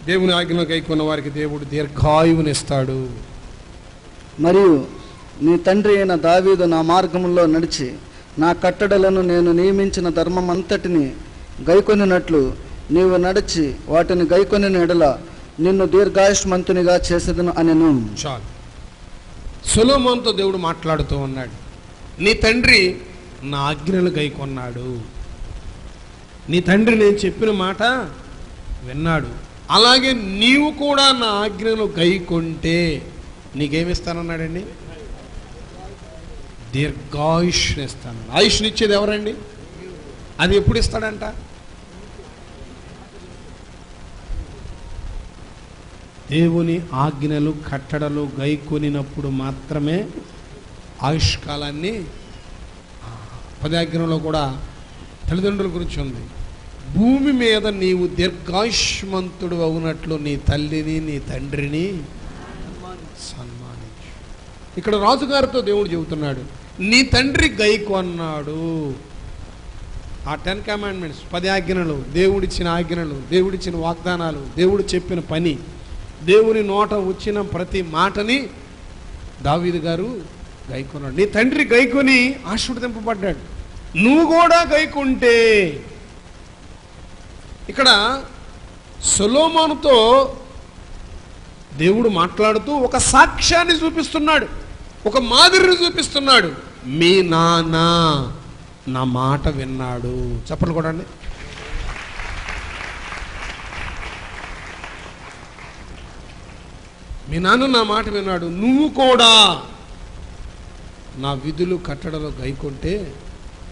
దేవుని ఆజ్ఞలు గైకొన్న వారికి దేవుడు దీర్ఘాయువునిస్తాడు. మరియు నీ తండ్రి అయిన దావీదు నా మార్గంలో నడిచి నా కట్టడలను నేను నియమించిన ధర్మం అంతటిని గైకొనినట్లు నీవు నడిచి వాటిని గైకొని ఎడల నిన్ను దీర్ఘాయుష్మంతునిగా చేసేదను అనెను. చాలు. సొలొమోనుతో దేవుడు మాట్లాడుతూ ఉన్నాడు, నీ తండ్రి నా ఆజ్ఞలు గైకొన్నాడు, నీ తండ్రి నేను చెప్పిన మాట విన్నాడు, అలాగే నీవు కూడా నా ఆజ్ఞలు గైకొంటే నీకేమిస్తానన్నాడండి? దీర్ఘాయుష్నిస్తాను. ఆయుష్నిచ్చేది ఎవరండి? అది ఎప్పుడు ఇస్తాడంట? దేవుని ఆజ్ఞలు కట్టడలు గైకొనినప్పుడు మాత్రమే ఆయుష్కాలాన్ని. 10 ఆజ్ఞలో కూడా తల్లిదండ్రుల గురించి ఉంది, భూమి మీద నీవు దీర్ఘాయుష్మంతుడు అవునట్లు నీ తల్లిని నీ తండ్రిని సన్మానించు. ఇక్కడ రాజుగారితో దేవుడు చెబుతున్నాడు, నీ తండ్రి గైకొన్నాడు. ఆ 10 కమాండ్మెంట్స్, 10 ఆజ్ఞలు, దేవుడిచ్చిన ఆజ్ఞలు, దేవుడిచ్చిన వాగ్దానాలు, దేవుడు చెప్పిన పని, దేవుని నోట వచ్చిన ప్రతి మాటని దావీదు గారు గైకొన్నాడు. నీ తండ్రి గైకొని ఆశీర్వదింపబడ్డాడు, నువ్వు కూడా గైకుంటే. ఇక్కడ సొలొమోనుతో దేవుడు మాట్లాడుతూ ఒక సాక్ష్యాన్ని చూపిస్తున్నాడు, ఒక మాదిరిని చూపిస్తున్నాడు. మీ నాన్న నా మాట విన్నాడు. చెప్పండి కూడా అండి. మీ నాన్న నా మాట విన్నాడు, నువ్వు కూడా నా విధులు కట్టడలో గైకొంటే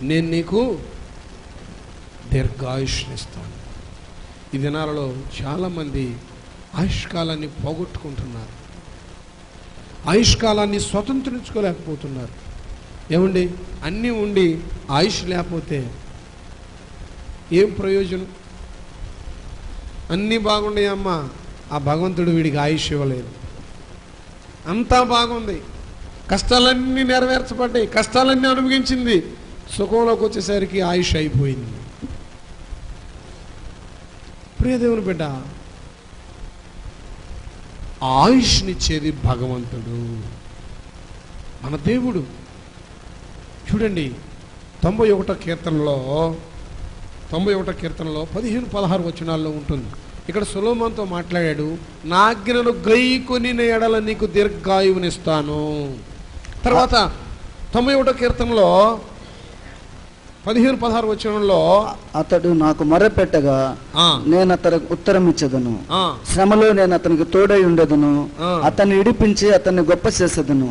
నేను నీకు దీర్ఘాయుష్నిస్తాను. ఈ దినాలలో చాలామంది ఆయుష్కాలాన్ని పోగొట్టుకుంటున్నారు, ఆయుష్కాలాన్ని స్వతంత్రించుకోలేకపోతున్నారు. ఏమండి, అన్నీ ఉండి ఆయుష్ లేకపోతే ఏం ప్రయోజనం? అన్నీ బాగున్నాయమ్మా, ఆ భగవంతుడు వీడికి ఆయుష్ ఇవ్వలేదు. అంతా బాగుంది, కష్టాలన్నీ నెరవేర్చబడ్డాయి, కష్టాలన్నీ అనుభవించింది, సుఖంలోకి వచ్చేసరికి ఆయుష్ అయిపోయింది. ప్రియదేవుని బిడ్డ, ఆయుష్నిచ్చేది భగవంతుడు, మన దేవుడు. చూడండి 91వ కీర్తనలో 15-16 వచనాల్లో ఉంటుంది. ఇక్కడ సొలొమోనుతో మాట్లాడాడు, నా ఆజ్ఞను గైకొని ఎడల నీకు దీర్ఘాయువునిస్తాను. తర్వాత 91వ కీర్తనలో 15-16 వచనంలో, అతడు నాకు మొరపెట్టగా నేను అతనికి ఉత్తరం ఇచ్చదను, శ్రమలో నేను అతనికి తోడై ఉండదును, అతన్ని ఇడిపించి అతన్ని గొప్ప చేసేదను,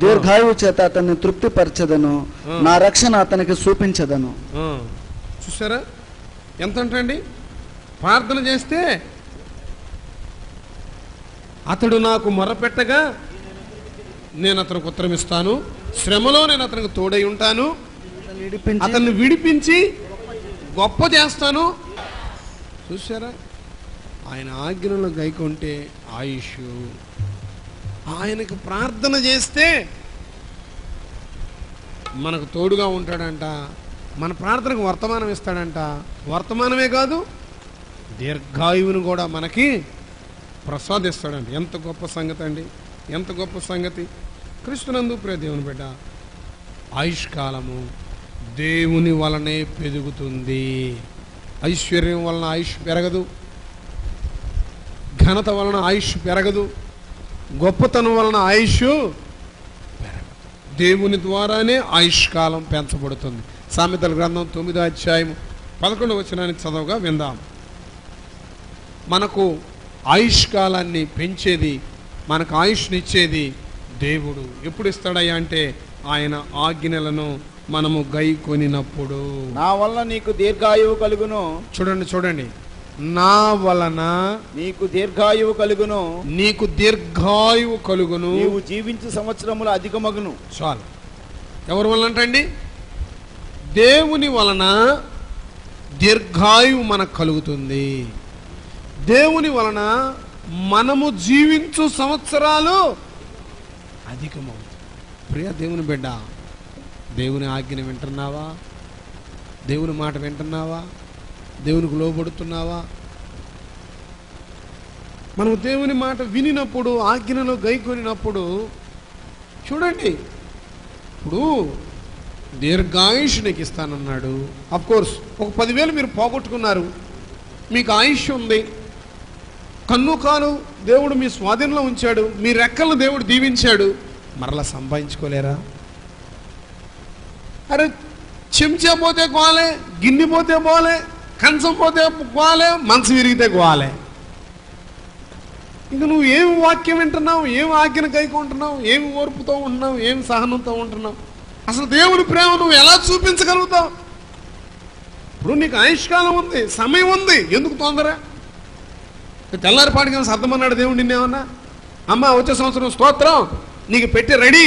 దీర్ఘాయువు చేత అతన్ని తృప్తిపరచదను, నా రక్షణ అతనికి చూపించదను. చూసారా ఎంత అంటండి? ప్రార్థన చేస్తే అతడు నాకు మొరపెట్టగా నేను అతనికి ఉత్తరం ఇస్తాను, శ్రమలో నేను అతనికి తోడై ఉంటాను, అతన్ని విడిపించి గొప్ప చేస్తాను. చూసారా, ఆయన ఆజ్ఞలను గైకొంటే ఆయుష్, ఆయనకు ప్రార్థన చేస్తే మనకు తోడుగా ఉంటాడంట, మన ప్రార్థనకు వర్తమానం ఇస్తాడంట. వర్తమానమే కాదు, దీర్ఘాయువును కూడా మనకి ప్రసాదిస్తాడంట. ఎంత గొప్ప సంగతి అండి, ఎంత గొప్ప సంగతి. క్రీస్తునందు ప్రియ దేవుని బిడ్డ, ఆయుష్కాలము దేవుని వలనే పెరుగుతుంది. ఐశ్వర్యం వలన ఆయుష్ పెరగదు, ఘనత వలన ఆయుష్ పెరగదు, గొప్పతనం వలన ఆయుష్ పెరగదు. దేవుని ద్వారానే ఆయుష్కాలం పెంచబడుతుంది. సామెతల గ్రంథం 9వ అధ్యాయం 11వ వచనాన్ని చదవగా విందాం. మనకు ఆయుష్కాలాన్ని పెంచేది, మనకు ఆయుష్నిచ్చేది దేవుడు. ఎప్పుడు ఇస్తాడయ్యా అంటే ఆయన ఆజ్ఞలను మనము గైకొనినప్పుడు. నా వలన నీకు దీర్ఘాయువు కలుగును. చూడండి, నా వలన నీకు దీర్ఘాయువు కలుగును, నీకు దీర్ఘాయువు కలుగును, నీవు జీవించు సంవత్సరములు అధికమగును. చాలు. ఎవరి వలన అంటండి? దేవుని వలన దీర్ఘాయువు మనకు కలుగుతుంది. దేవుని వలన మనము జీవించు సంవత్సరాలు అధికమవుతాయి. ప్రియ దేవుని బిడ్డ, దేవుని ఆజ్ఞను వింటున్నావా? దేవుని మాట వింటున్నావా? దేవునికి లోబడుతున్నావా? మనం దేవుని మాట వినినప్పుడు, ఆజ్ఞను గైకొనినప్పుడు, చూడండి, ఇప్పుడు దీర్ఘాయుష్ నీకు ఇస్తానన్నాడు. అఫ్కోర్స్ ఒక 10,000 మీరు పోగొట్టుకున్నారు, మీకు ఆయుష్ ఉంది, కన్ను కాను దేవుడు మీ స్వాధీనంలో ఉంచాడు, మీ రెక్కలను దేవుడు దీవించాడు, మరలా సంపాదించుకోలేరా? అరే, చెంచా పోతే గోలే, గిన్నె పోతే పోలే, కంచం పోతే గోలే, మనసు విరిగితే గోలే. ఇంక నువ్వు ఏమి వాక్యం వింటున్నావు, ఏమి ఆజ్ఞన గైకుంటున్నావు, ఏమి ఓర్పుతో ఉంటున్నావు, ఏమి సహనంతో ఉంటున్నావు? అసలు దేవుని ప్రేమ నువ్వు ఎలా చూపించగలుగుతావు? ఇప్పుడు నీకు ఆయుష్కాలం ఉంది, సమయం ఉంది, ఎందుకు తొందర? తెల్లారిపాటికి అర్థమన్నాడు దేవుడు నిన్నేమన్నా? అమ్మ వచ్చే సంవత్సరం స్తోత్రం నీకు పెట్టి రెడీ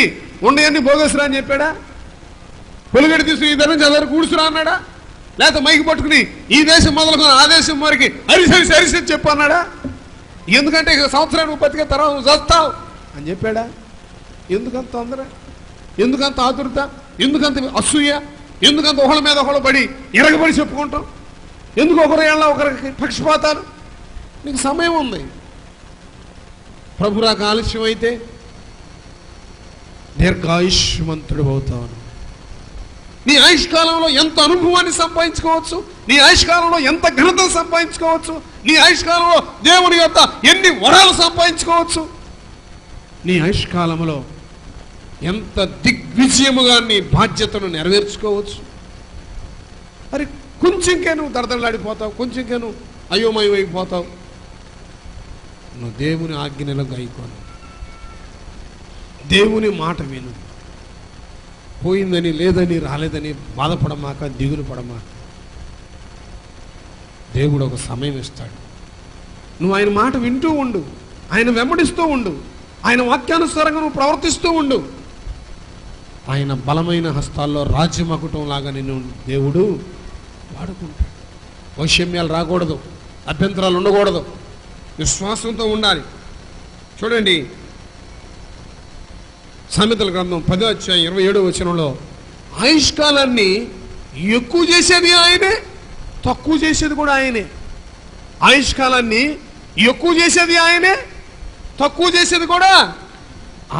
ఉండేవన్నీ భోగేశ్వరా అని చెప్పాడా? పొలిగడి తీసుకుని ఇద్దరు చదవరు కూర్చురా అన్నాడా? లేకపోతే మైకి పట్టుకుని ఈ దేశం మొదలుకొని ఆ దేశం వరకు అరిసరి అరిసరి చెప్పు అన్నాడా? ఎందుకంటే ఇక సంవత్సరానికి బతికే తర్వాత నువ్వు చస్తావు అని చెప్పాడా? ఎందుకంత తొందర, ఎందుకంత ఆతురత, ఎందుకంత అసూయ, ఎందుకంత ఒకళ్ళ మీద ఒకళ్ళు పడి ఎరగబడి చెప్పుకుంటాం, ఎందుకు ఒకరు ఏళ్ళ ఒకరికి పక్షపాతాలు? నీకు సమయం ఉంది. ప్రభు రాక ఆలస్యం అయితే దీర్ఘాయుష్మంతుడు అవుతావు. నీ ఆయుష్కాలంలో ఎంత అనుభవాన్ని సంపాదించుకోవచ్చు, నీ ఆయుష్కాలంలో ఎంత ఘనతను సంపాదించుకోవచ్చు, నీ ఆయుష్కాలంలో దేవుని యొక్క ఎన్ని వరాలు సంపాదించుకోవచ్చు, నీ ఆయుష్కాలంలో ఎంత దిగ్విజయముగా నీ బాధ్యతను నెరవేర్చుకోవచ్చు. మరి కొంచెంకే నువ్వు దడదడలాడిపోతావు, కొంచెంకే నువ్వు అయోమయం అయిపోతావు. నువ్వు దేవుని ఆజ్ఞలో గైకోను, దేవుని మాట విను. పోయిందని, లేదని, రాలేదని బాధపడమాక, దిగులు పడమాక. దేవుడు ఒక సమయం ఇస్తాడు. నువ్వు ఆయన మాట వింటూ ఉండు, ఆయన వెంబడిస్తూ ఉండు, ఆయన వాక్యానుసారంగా నువ్వు ప్రవర్తిస్తూ ఉండు. ఆయన బలమైన హస్తాల్లో రాజ్యమకుటం లాగా నిన్ను దేవుడు వాడుకుంటాడు. వైషమ్యాలు రాకూడదు, అభ్యంతరాలు ఉండకూడదు, విశ్వాసంతో ఉండాలి. చూడండి, సామెతల గ్రంథం 10:27 ఆయుష్కాలాన్ని ఎక్కువ చేసేది ఆయనే, తక్కువ చేసేది కూడా ఆయనే. ఆయుష్కాలాన్ని ఎక్కువ చేసేది ఆయనే, తక్కువ చేసేది కూడా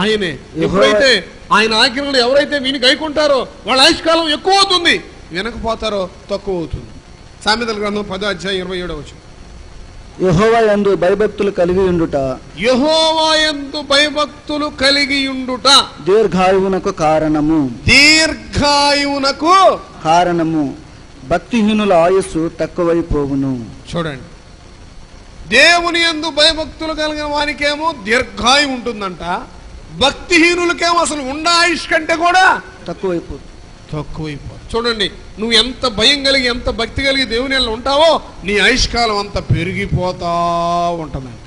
ఆయనే. ఎప్పుడైతే ఆయన ఆజ్ఞలు ఎవరైతే విని గైకుంటారో వాళ్ళ ఆయుష్కాలం ఎక్కువ అవుతుంది, వినకపోతారో తక్కువ అవుతుంది. సామెతల గ్రంథం 10:27 యెహోవా యందు భయభక్తులు కలిగి ఉండుట, యెహోవా యందు భయభక్తులు కలిగి ఉండుట దీర్ఘాయువునకు కారణము, దీర్ఘాయువునకు కారణము, భక్తిహీనుల ఆయుస్సు తక్కువైపోవును. చూడండి, దేవుని యందు భయభక్తులు కలిగిన వానికేమో దీర్ఘాయు ఉంటుందంట, భక్తిహీనులకేమో అసలు ఉండ ఆయుష్ కంటే కూడా తక్కువైపోతుంది. చూడండి, నువ్వు ఎంత భయం కలిగి, ఎంత భక్తి కలిగి దేవుని యందు ఉంటావో నీ ఆయుష్కాలం అంత పెరిగిపోతా ఉంటుందంట,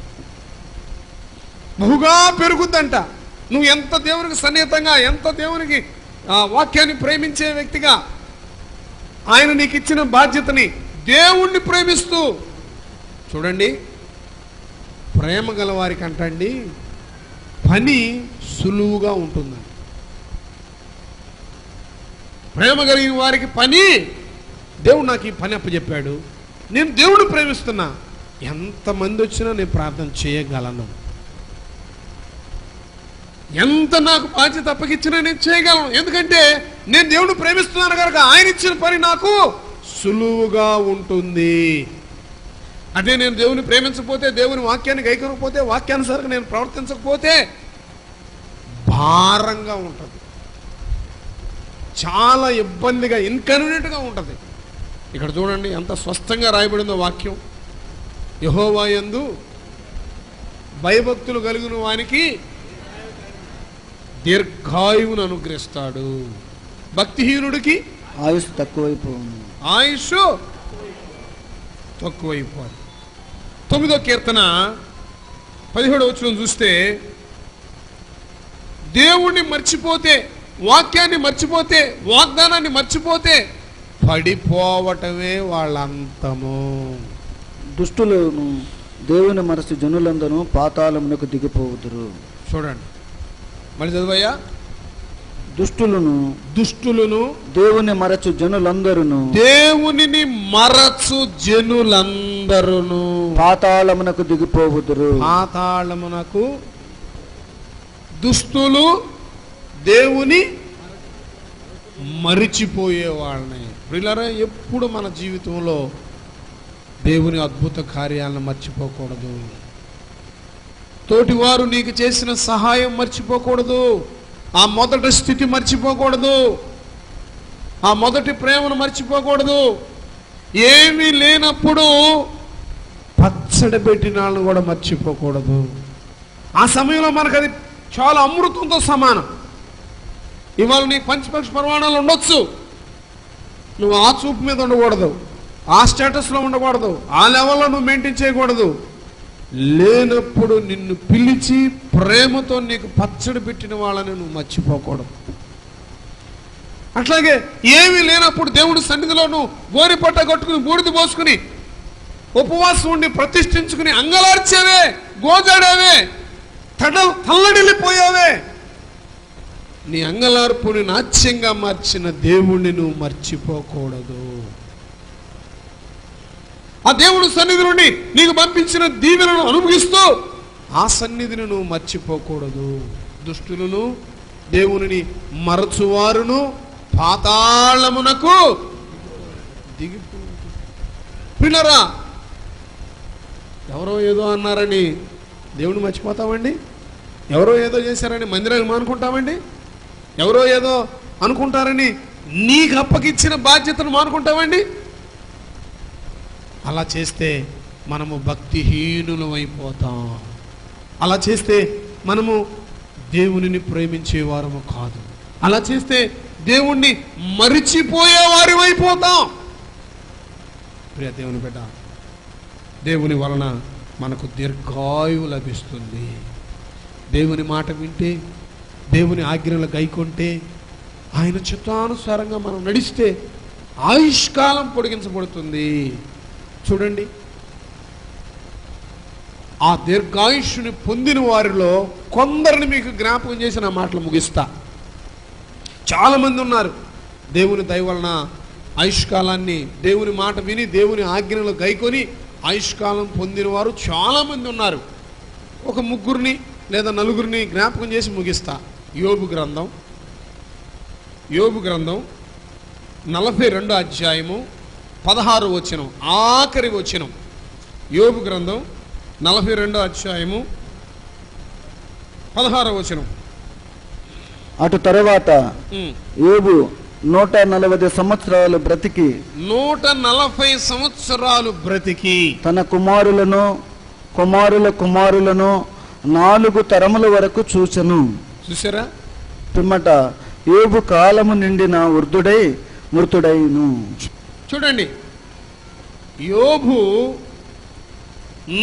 బహుగా పెరుగుద్దంట. నువ్వు ఎంత దేవునికి సన్నిహితంగా, ఎంత దేవునికి వాక్యాన్ని ప్రేమించే వ్యక్తిగా, ఆయన నీకు ఇచ్చిన బాధ్యతని దేవుణ్ణి ప్రేమిస్తూ, చూడండి, ప్రేమ గల వారికి అంటండి పని సులువుగా ఉంటుందండి. ప్రేమ కలిగిన వారికి పని, దేవుడు నాకు ఈ పని అప్పచెప్పాడు, నేను దేవుడిని ప్రేమిస్తున్నా, ఎంతమంది వచ్చినా నేను ప్రార్థన చేయగలను, ఎంత నాకు బాధ్యత అప్పగిచ్చినా నేను చేయగలను. ఎందుకంటే నేను దేవుడిని ప్రేమిస్తున్నాను కనుక ఆయన ఇచ్చిన పని నాకు సులువుగా ఉంటుంది. అదే నేను దేవుని ప్రేమించకపోతే, దేవుని వాక్యాన్ని గైకొనకపోతే, వాక్యానుసారంగా నేను ప్రవర్తించకపోతే భారంగా ఉంటుంది, చాలా ఇబ్బందిగా, ఇన్కన్వీనియంట్గా ఉంటుంది. ఇక్కడ చూడండి ఎంత స్పష్టంగా రాయబడిందో వాక్యం. యెహోవా యందు భయభక్తులు కలిగిన వానికి దీర్ఘాయువును అనుగ్రహిస్తాడు, భక్తిహీనుడికి ఆయుష్ తక్కువైపోవును. ఆయుష్ తక్కువైపోదు. 9వ కీర్తన 17వ వచనం చూస్తే, దేవుణ్ణి మర్చిపోతే, వాక్యాన్ని మర్చిపోతే, వాగ్దానాన్ని మర్చిపోతే పడిపోవటమే వాళ్ళంతము. దుష్టులను దేవుని మరచి జనులందరూ పాతాళమునకు దిగిపోవుదురు. చూడండి, మళ్ళీ చదువయ్యా. దుష్టులను దేవుని మరచు జనులందరును, దేవునిని మరచు జనులందరును పాతాళమునకు దిగిపోవుదురు. పాతాళమునకు, దుష్టులు దేవుని మరిచిపోయే వాళ్ళని. ప్రియులారా, ఎప్పుడు మన జీవితంలో దేవుని అద్భుత కార్యాలను మర్చిపోకూడదు. తోటివారు నీకు చేసిన సహాయం మర్చిపోకూడదు, ఆ మొదటి స్థితి మర్చిపోకూడదు, ఆ మొదటి ప్రేమను మర్చిపోకూడదు. ఏమీ లేనప్పుడు పచ్చడి పెట్టిన వాళ్ళని కూడా మర్చిపోకూడదు. ఆ సమయంలో మనకు అది చాలా అమృతంతో సమానం. ఇవాళ నీకు పంచపక్ష ప్రమాణాలు ఉండొచ్చు, నువ్వు ఆ చూపు మీద ఉండకూడదు, ఆ స్టేటస్లో ఉండకూడదు, ఆ లెవెల్లో నువ్వు మెయింటైన్ చేయకూడదు. లేనప్పుడు నిన్ను పిలిచి ప్రేమతో నీకు పచ్చడి పెట్టిన వాళ్ళని నువ్వు మర్చిపోకూడదు. అట్లాగే ఏమీ లేనప్పుడు దేవుడి సన్నిధిలోను గోరి పట్ట కట్టుకుని బూడిద పోసుకుని ఉపవాసం ఉండి ప్రతిష్ఠించుకుని అంగలార్చేవే, గోజాడావే, తల్లడిల్లిపోయావే. నీ అంగలార్పుని నాట్యంగా మార్చిన దేవుణ్ణి నువ్వు మర్చిపోకూడదు. ఆ దేవుడి సన్నిధి నుండి నీకు పంపించిన దీవెనను అనుభవిస్తూ ఆ సన్నిధిని నువ్వు మర్చిపోకూడదు. దుష్టులను దేవునిని మరచువారును పాతాళమునకు దిగిపో. పిల్లరా, ఎవరో ఏదో అన్నారని దేవుని మర్చిపోతామండి? ఎవరో ఏదో చేశారని మందిరాలు మానుకుంటామండి? ఎవరో ఏదో అనుకుంటారని నీకు అప్పగిచ్చిన బాధ్యతను మానుకుంటామండి? అలా చేస్తే మనము భక్తిహీనులం అయిపోతాం. అలా చేస్తే మనము దేవునిని ప్రేమించేవారము కాదు. అలా చేస్తే దేవుణ్ణి మరిచిపోయేవారు అయిపోతాం. ప్రియ దేవుని బిడ్డ, దేవుని వలన మనకు దీర్ఘాయువు లభిస్తుంది. దేవుని మాట వింటే, దేవుని ఆజ్ఞలు గైకొంటే, ఆయన చిత్తానుసారంగా మనం నడిస్తే ఆయుష్కాలం పొడిగించబడుతుంది. చూడండి, ఆ దీర్ఘాయుష్ని పొందిన వారిలో కొందరిని మీకు జ్ఞాపకం చేసి నా మాటలు ముగిస్తా. చాలామంది ఉన్నారు దేవుని దయ వలన ఆయుష్కాలాన్ని, దేవుని మాట విని దేవుని ఆజ్ఞలు గైకొని ఆయుష్కాలం పొందిన వారు చాలామంది ఉన్నారు. ఒక ముగ్గురిని లేదా నలుగురిని జ్ఞాపకం చేసి ముగిస్తా. యోబు గ్రంథం 42 అధ్యాయము 16 వచనం, ఆఖరి వచనం. యోబు గ్రంథం 42 అధ్యాయము 16 వచనం. అటు తరువాత యోబు 140 సంవత్సరాలు బ్రతికి 140 సంవత్సరాలు బ్రతికి తన కుమారులను కుమారుల కుమారులను 4 తరముల వరకు చూచెను. చూసారా? పిమ్మట యోబు కాలము నిండిన వృద్ధుడై మృతుడైను. చూడండి, యోబు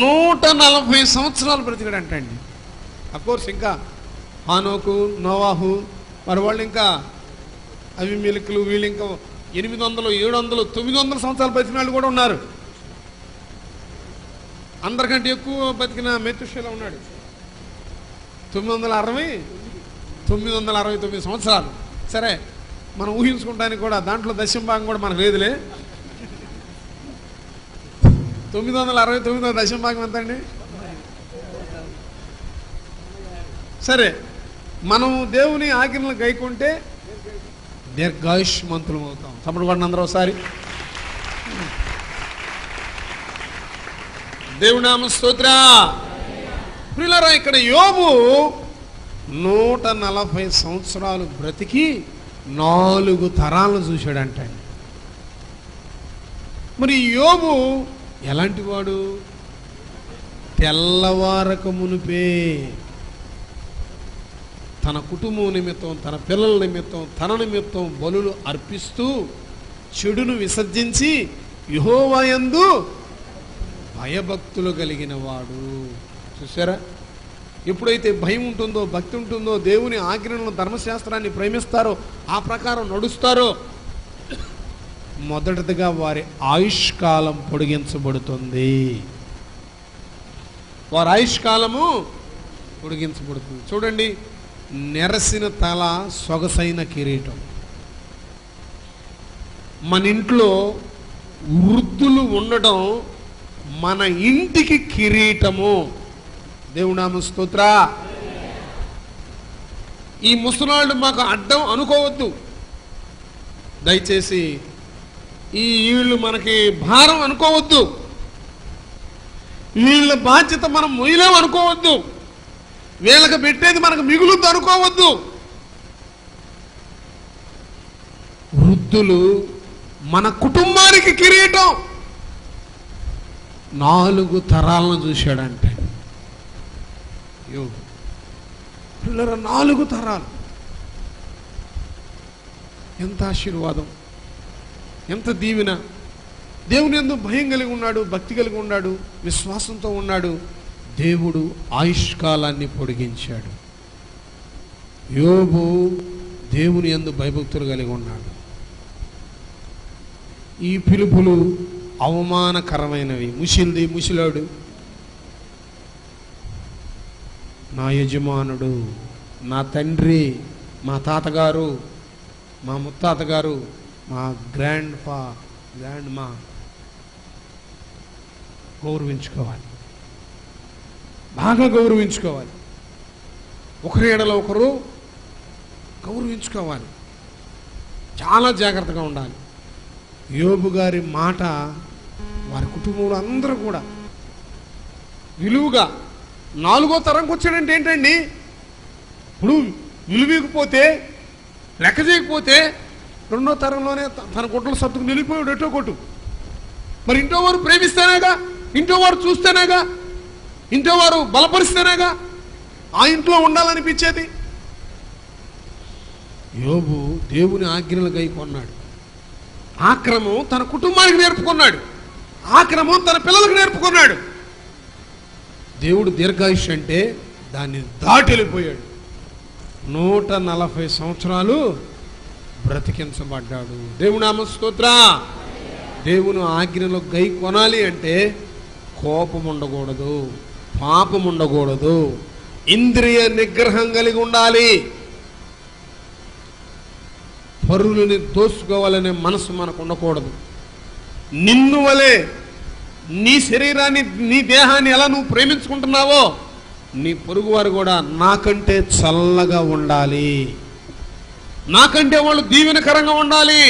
140 సంవత్సరాలు బ్రతికాడంటండి. అఫ్కోర్స్ ఇంకా హానోకు, నోవాహు, మరి వాళ్ళు ఇంకా అవి మెలికలు, వీళ్ళు ఇంకా 800, 700, 900 సంవత్సరాలు బతికిన వాళ్ళు కూడా ఉన్నారు. అందరికంటే ఎక్కువ బతికిన మెతుషేలా ఉన్నాడు, 969 సంవత్సరాలు. సరే, మనం ఊహించుకుంటానికి కూడా దాంట్లో దశమ భాగం కూడా మనకు లేదులే. 969 దశమ భాగం ఎంత అండి? సరే, మనము దేవుని ఆజ్ఞలను గైకుంటే దీర్ఘాయుష్మంతులం అవుతాం. చప్పటి పడిన అందరూ ఒకసారి దేవుని నామ స్తోత్ర. ప్రియులారా, ఇక్కడ యోబు 140 సంవత్సరాలు బ్రతికి 4 తరాలను చూశాడంటండి. మరి యోబు ఎలాంటి వాడు? తెల్లవారక మునిపే తన కుటుంబం నిమిత్తం, తన పిల్లల నిమిత్తం, తన నిమిత్తం బలులు అర్పిస్తూ చెడును విసర్జించి యెహోవా యందు భయభక్తులు కలిగిన వాడు. చూసారా? ఎప్పుడైతే భయం ఉంటుందో, భక్తి ఉంటుందో, దేవుని ఆజ్ఞలను, ధర్మశాస్త్రాన్ని ప్రేమిస్తారో, ఆ ప్రకారం నడుస్తారో, మొదటిదిగా వారి ఆయుష్కాలం పొడిగించబడుతుంది. వారి ఆయుష్కాలము పొడిగించబడుతుంది. చూడండి, నెరసిన తల సొగసైన కిరీటం. మన ఇంట్లో వృద్ధులు ఉండడం మన ఇంటికి కిరీటము. దేవునామ స్తోత్ర. ఈ ముసలాళ్ళు మాకు అడ్డం అనుకోవద్దు దయచేసి. ఈ వీళ్ళు మనకి భారం అనుకోవద్దు. వీళ్ళ బాధ్యత మనం మొయ్యలేం అనుకోవద్దు. వీళ్ళకి పెట్టేది మనకు మిగులుద్దు అనుకోవద్దు. వృద్ధులు మన కుటుంబానికి కిరీటం. 4 తరాలను చూశాడంటే యోబు. 4 తరాలు. ఎంత ఆశీర్వాదం, ఎంత దీవెన. దేవుని యందు భయం కలిగి ఉన్నాడు, భక్తి కలిగి ఉన్నాడు, విశ్వాసంతో ఉన్నాడు. దేవుడు ఆయుష్కాలాన్ని పొడిగించాడు. యోబు దేవుని యందు భయభక్తులు కలిగి ఉన్నాడు. ఈ పిలుపులు అవమానకరమైనవి. ముసిల్ది ముసిలాడు, నా యజమానుడు, నా తండ్రి, మా తాతగారు, మా ముత్తాతగారు, మా గ్రాండ్ మా గౌరవించుకోవాలి, బాగా గౌరవించుకోవాలి. ఒకరి ఎడలో ఒకరు గౌరవించుకోవాలి. చాలా జాగ్రత్తగా ఉండాలి. యోబు గారి మాట వారి కుటుంబంలో అందరూ కూడా విలువగా 4వ తరంకి వచ్చాడంటే ఏంటండి? ఇప్పుడు విలువకపోతే లెక్క చేయకపోతే 2వ తరంలోనే తన గుడ్డలు సర్దుకు నిలిపోయాడు ఎటో కొట్టు. మరి ఇంట్లో వారు ప్రేమిస్తేనేగా, ఇంట్లో వారు చూస్తేనేగా, ఇంట్లో వారు బలపరిస్తేనేగా ఆ ఇంట్లో ఉండాలనిపించేది. యోబు దేవుని ఆజ్ఞలు గైకొన్నాడు. ఆ క్రమం తన కుటుంబానికి నేర్పుకున్నాడు, ఆ క్రమం తన పిల్లలకు నేర్పుకున్నాడు. దేవుడు దీర్ఘాయుష్ అంటే దాన్ని దాటి వెళ్ళిపోయాడు. 140 సంవత్సరాలు బ్రతికించబడ్డాడు. దేవుని నామ స్తోత్ర. దేవుని ఆజ్ఞలో గై కొనాలి అంటే కోపం ఉండకూడదు, పాపం ఉండకూడదు, ఇంద్రియ నిగ్రహం కలిగి ఉండాలి. పరులని దోసుకోవాలనే మనసు మనకు ఉండకూడదు. నిన్ను వలే నీ శరీరాన్ని, నీ దేహాన్ని ఎలా నువ్వు ప్రేమించుకుంటున్నావో నీ పొరుగువారు కూడా నాకంటే చల్లగా ఉండాలి, నాకంటే వాళ్ళు దీవెనకరంగా ఉండాలి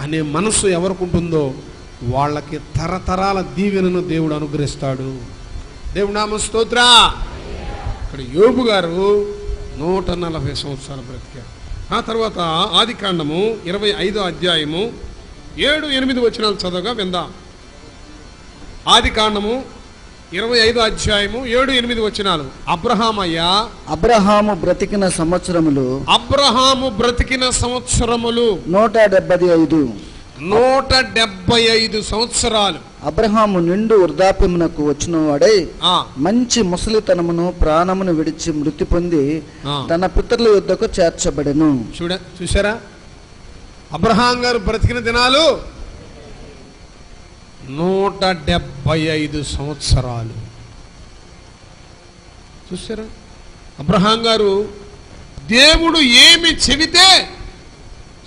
అనే మనసు ఎవరికి ఉంటుందో వాళ్ళకి తరతరాల దీవెనను దేవుడు అనుగ్రహిస్తాడు. దేవుడి నామ స్తోత్ర. ఇక్కడ యోబు గారు 140 సంవత్సరాలు బ్రతికాడు. ఆ తర్వాత ఆదికాండము 25వ అధ్యాయము 7-8 వచనాలు చదవగా విందాం. ఆదికాండము 25వ అధ్యాయము 7-8 వచనాలు. అబ్రహాము బ్రతికిన సంవత్సరములు 175 సంవత్సరాలు. అబ్రహాము నిండు వృద్ధాప్యమునకు వచ్చిన వాడై మంచి ముసలితనమును ప్రాణమును విడిచి మృతి పొంది తన పితరుల యొద్దకు చేర్చబడెను. చూసారా, అబ్రహాం గారు బ్రతికిన దినాలు 175 సంవత్సరాలు. చూసారా, అబ్రహాం గారు దేవుడు ఏమి చెబితే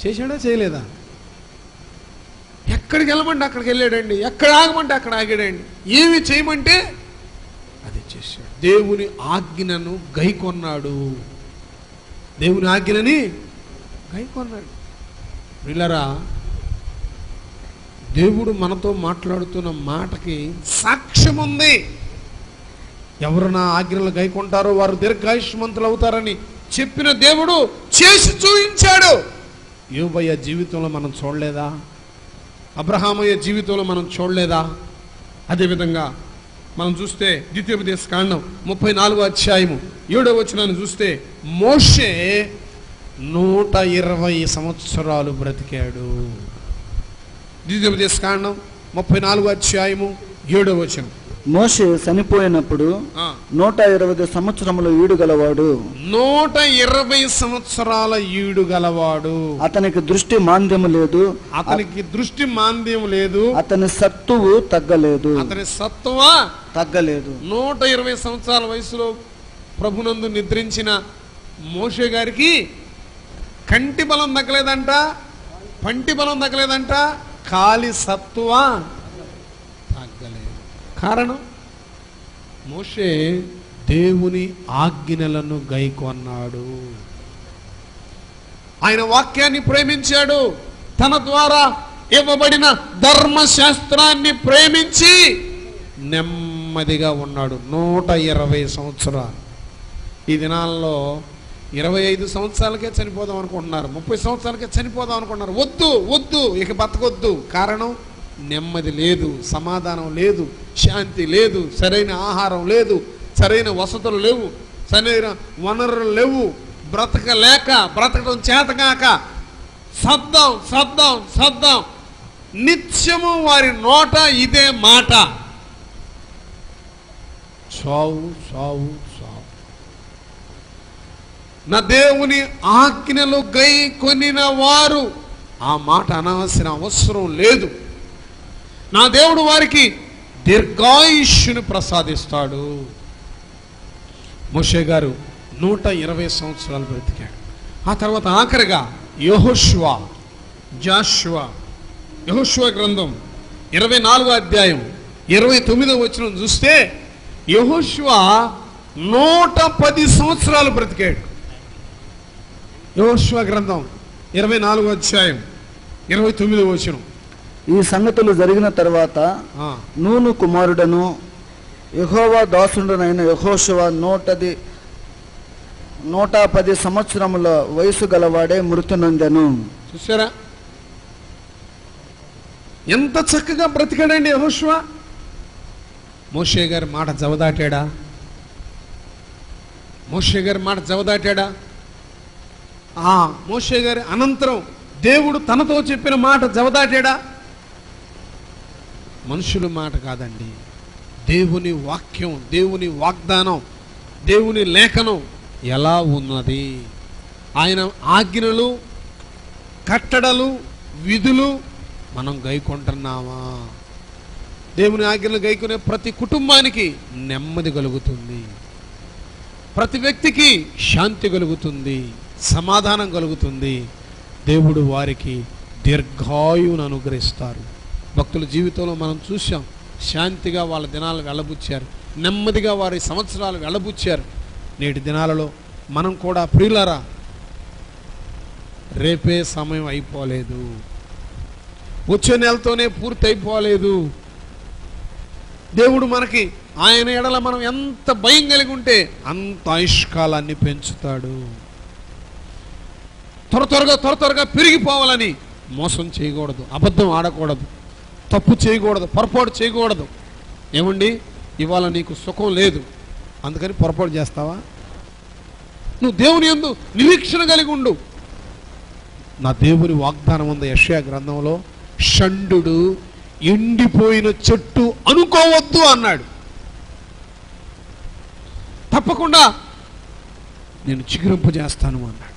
చేశాడా చేయలేదా? ఎక్కడికి వెళ్ళమంటే అక్కడికి వెళ్ళాడండి, ఎక్కడ ఆగమంటే అక్కడ ఆగాడండి, ఏమి చేయమంటే అది చేశాడు. దేవుని ఆజ్ఞను గైకొన్నాడు, దేవుని ఆజ్ఞని గైకొన్నాడు. ప్రియులారా, దేవుడు మనతో మాట్లాడుతున్న మాటకి సాక్ష్యం ఉంది. ఎవరు నా ఆజ్ఞలు గైకొంటారో వారు దీర్ఘాయుష్మంతులు అవుతారని చెప్పిన దేవుడు చేసి చూపించాడు. యోబయ్య జీవితంలో మనం చూడలేదా? అబ్రహామయ్య జీవితంలో మనం చూడలేదా? అదేవిధంగా మనం చూస్తే ద్వితీయోపదేశ కాండం 34వ అధ్యాయము 7వ వచనాన్ని చూస్తే మోషే 120 సంవత్సరాలు బ్రతికాడు. ద్వితీయోపదేశ కాండం 34వ అధ్యాయము 7వ వచనం. మోషే చనిపోయినప్పుడు 120 సంవత్సరముల ఈడు గలవాడు. 120 సంవత్సరాల ఈడు గలవాడు. అతనికి దృష్టి మాంద్యము లేదు, అతనికి దృష్టి మాంద్యం లేదు, అతని సత్తువు తగ్గలేదు, అతని సత్తువ తగ్గలేదు. 120 సంవత్సరాల వయసులో ప్రభునందు నిద్రించిన మోషే గారికి కంటి బలం తగ్గలేదంట, పంటి బలం తగ్గలేదంట, కాలి సత్తువ తగ్గలేదు. కారణం, మోషే దేవుని ఆజ్ఞలను గైకొన్నాడు, ఆయన వాక్యాన్ని ప్రేమించాడు, తన ద్వారా ఇవ్వబడిన ధర్మశాస్త్రాన్ని ప్రేమించి నెమ్మదిగా ఉన్నాడు. 120 సంవత్సరాలు. ఈ దినాల్లో 25 సంవత్సరాలకే చనిపోదాం అనుకుంటున్నారు, 30 సంవత్సరాలకే చనిపోదాం అనుకుంటున్నారు. వద్దు వద్దు, ఇక బతకొద్దు. కారణం, నెమ్మది లేదు, సమాధానం లేదు, శాంతి లేదు, సరైన ఆహారం లేదు, సరైన వసతులు లేవు, సరైన వనరులు లేవు, బ్రతకడం చేతగాక శబ్దం శబ్దం శబ్దం, నిత్యము వారి నోట ఇదే మాట, చావు చావు చావు. నా దేవుని ఆజ్ఞలు గై కొనిన వారు, ఆ మాట అనవలసిన అవసరం లేదు. నా దేవుడు వారికి దీర్ఘాయుష్యుని ప్రసాదిస్తాడు. మోషే గారు 120 సంవత్సరాలు బ్రతికాడు. ఆ తర్వాత ఆఖరిగా యెహోషువ గ్రంథం 24వ అధ్యాయం 29వ వచనం చూస్తే యెహోషువ 110 సంవత్సరాలు బ్రతికాడు. యెహోషువ గ్రంథం 24వ అధ్యాయం 29వ వచనం. ఈ సంగతులు జరిగిన తర్వాత నూను కుమారుడను యెహోవా దాసుడునైన యెహోషువ 110 సంవత్సరముల వయసు గలవాడే మృతి నొందెను. చూసారా ఎంత చక్కగా బ్రతికాడండి యెహోషువ. మోషే గారి మాట జవదాటాడా? మోషే గారి మాట జవదాటాడా? మోషే గారి అనంతరం దేవుడు తనతో చెప్పిన మాట జవదాటాడా? మనుషుల మాట కాదండి, దేవుని వాక్యం, దేవుని వాగ్దానం, దేవుని లేఖనం ఎలా ఉన్నది. ఆయన ఆజ్ఞలు, కట్టడలు, విధులు మనం గైకొంటున్నామా? దేవుని ఆజ్ఞలు గైకొనే ప్రతి కుటుంబానికి నెమ్మది కలుగుతుంది, ప్రతి వ్యక్తికి శాంతి కలుగుతుంది, సమాధానం కలుగుతుంది. దేవుడు వారికి దీర్ఘాయువును అనుగ్రహిస్తారు. భక్తుల జీవితంలో మనం చూసాం, శాంతిగా వాళ్ళ దినాలు వెళ్ళబుచ్చారు, నెమ్మదిగా వారి సంవత్సరాలు వెళ్ళబుచ్చారు. నేటి దినాలలో మనం కూడా ప్రియులారా, రేపే సమయం అయిపోలేదు, వచ్చే నెలతోనే పూర్తి అయిపోలేదు. దేవుడు మనకి ఆయన ఎడల మనం ఎంత భయం కలిగి ఉంటే అంత ఆయుష్కాలాన్ని పెంచుతాడు. త్వరగా పెరిగిపోవాలని మోసం చేయకూడదు, అబద్ధం ఆడకూడదు, తప్పు చేయకూడదు, పొరపాటు చేయకూడదు. ఏమండి, ఇవాళ నీకు సుఖం లేదు అందుకని పొరపాటు చేస్తావా? నువ్వు దేవుని యందు నిరీక్షణ కలిగి ఉండు. నా దేవుని వాగ్దానం ఉంది యెషయా గ్రంథంలో, షండు ఎండిపోయిన చెట్టు అనుకోవద్దు అన్నాడు. తప్పకుండా నేను చిగురింపజేస్తాను అన్నాడు.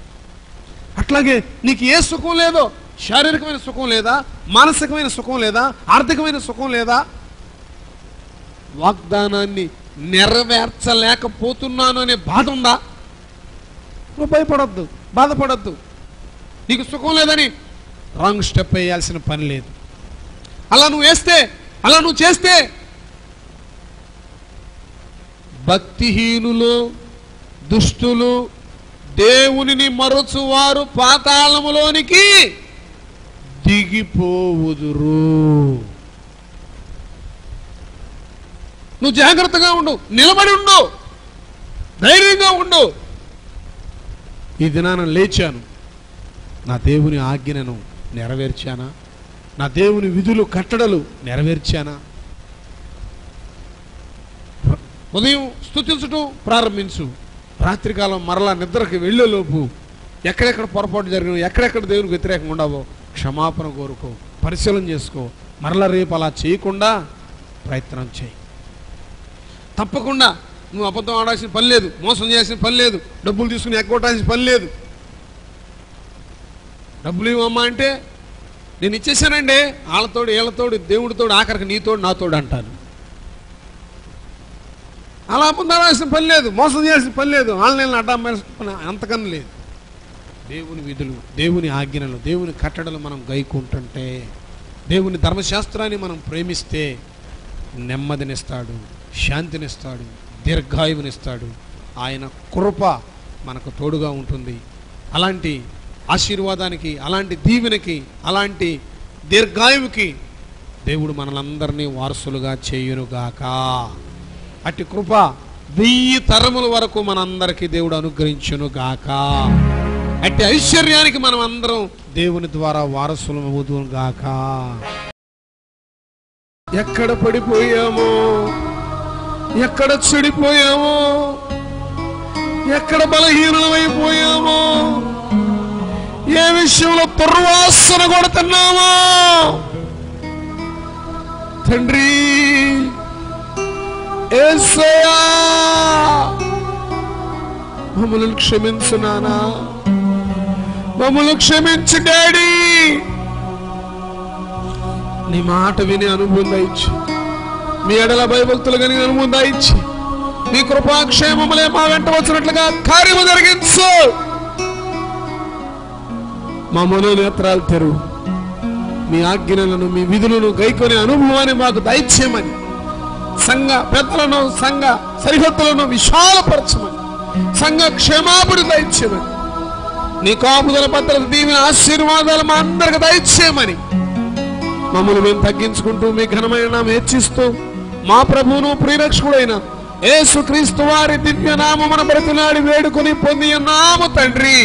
అట్లాగే నీకు ఏ సుఖం లేదో, శారీరకమైన సుఖం లేదా, మానసికమైన సుఖం లేదా, ఆర్థికమైన సుఖం లేదా, వాగ్దానాన్ని నెరవేర్చలేకపోతున్నాను అనే బాధ ఉందా? నువ్వు భయపడొద్దు, బాధపడొద్దు. నీకు సుఖం లేదని రాంగ్ స్టెప్ వేయాల్సిన పని లేదు. అలా నువ్వు వేస్తే, అలా నువ్వు చేస్తే భక్తిహీనులు, దుష్టులు, దేవునిని మరచువారు పాతాళములోనికి దిగిపోవుదురు. నువ్వు జాగ్రత్తగా ఉండు, నిలబడి ఉండు, ధైర్యంగా ఉండు. ఈ దినాన లేచాను, నా దేవుని ఆజ్ఞను నెరవేర్చానా? నా దేవుని విధులు, కట్టడలు నెరవేర్చానా? ఉదయం స్తుతించటం ప్రారంభించు, రాత్రికాలం మరలా నిద్రకి వెళ్ళేలోపు ఎక్కడెక్కడ పొరపాటు జరిగిన, ఎక్కడెక్కడ దేవునికి వ్యతిరేకంగా ఉండవో క్షమాపణ కోరుకో, పరిశీలన చేసుకో. మరలా రేపు అలా చేయకుండా ప్రయత్నం చేయి. తప్పకుండా నువ్వు అబద్ధం ఆడాల్సిన పని లేదు, మోసం చేయాల్సిన పని లేదు, డబ్బులు తీసుకుని ఎగ్గొట్టాల్సిన పని లేదు. డబ్బులు ఇవ్వమ్మా అంటే నేను ఇచ్చేసానండి, వాళ్ళతోడు వీళ్ళతోడు దేవుడితోడు ఆఖరికి నీతోడు నాతోడు అంటాను. అలా అబద్ధం ఆడాల్సిన పని లేదు, మోసం చేయాల్సిన పని లేదు, ఆన్లైన్లో అడ్డాల్సిన అంతకన్నా లేదు. దేవుని విధులు, దేవుని ఆజ్ఞలు, దేవుని కట్టడలు మనం గైకుంటుంటే, దేవుని ధర్మశాస్త్రాన్ని మనం ప్రేమిస్తే నెమ్మదినిస్తాడు, శాంతినిస్తాడు, దీర్ఘాయువునిస్తాడు. ఆయన కృప మనకు తోడుగా ఉంటుంది. అలాంటి ఆశీర్వాదానికి, అలాంటి దీవెనకి, అలాంటి దీర్ఘాయువుకి దేవుడు మనలందరినీ వారసులుగా చేయునుగాక. అట్టి కృప 1000 తరముల వరకు మనందరికీ దేవుడు అనుగ్రహించునుగాక. అట్టి ఐశ్వర్యానికి మనం అందరం దేవుని ద్వారా వారసులు అవుదునుగాక. ఎక్కడ పడిపోయామో, ఎక్కడ చెడిపోయామో, ఎక్కడ బలహీనమైపోయామో, ఏ విషయంలో దుర్వాసన కొడుతున్నామో తండ్రి, యేసయ్యా మమ్మల్ని క్షమించు నానా, మమ్మల్ని క్షమించు డాడీ. నీ మాట విని అనుభవం దయచి, మీ ఎడల భయభక్తులు కలిగిన అనుభవం దయచి, మీ కృపాక్షేమములే మా వెంట వచ్చినట్లుగా కార్యము జరిగించు. మా మనోనేత్రాలు తెరువు, మీ ఆజ్ఞలను మీ విధులను గైకొనే అనుభవాన్ని మాకు దయచేయమని, సంఘ పెద్దలను సంఘ సరిహద్దులను విశాలపరచమని, సంఘ క్షేమాభివృద్ధి దయచేయమని, నీ కాపుదల భద్రత దీవెన ఆశీర్వాదాలు మా అందరికి దయచేయమని మమ్మల్ని మేము తగ్గించుకుంటూ మీ ఘనమైన నామం హెచ్చిస్తూ మా ప్రభువును ప్రియరక్షకుడైన యేసుక్రీస్తు వారి దివ్య నామమున బ్రతిలాడి వేడుకొని పొంది ఉన్నాము తండ్రి.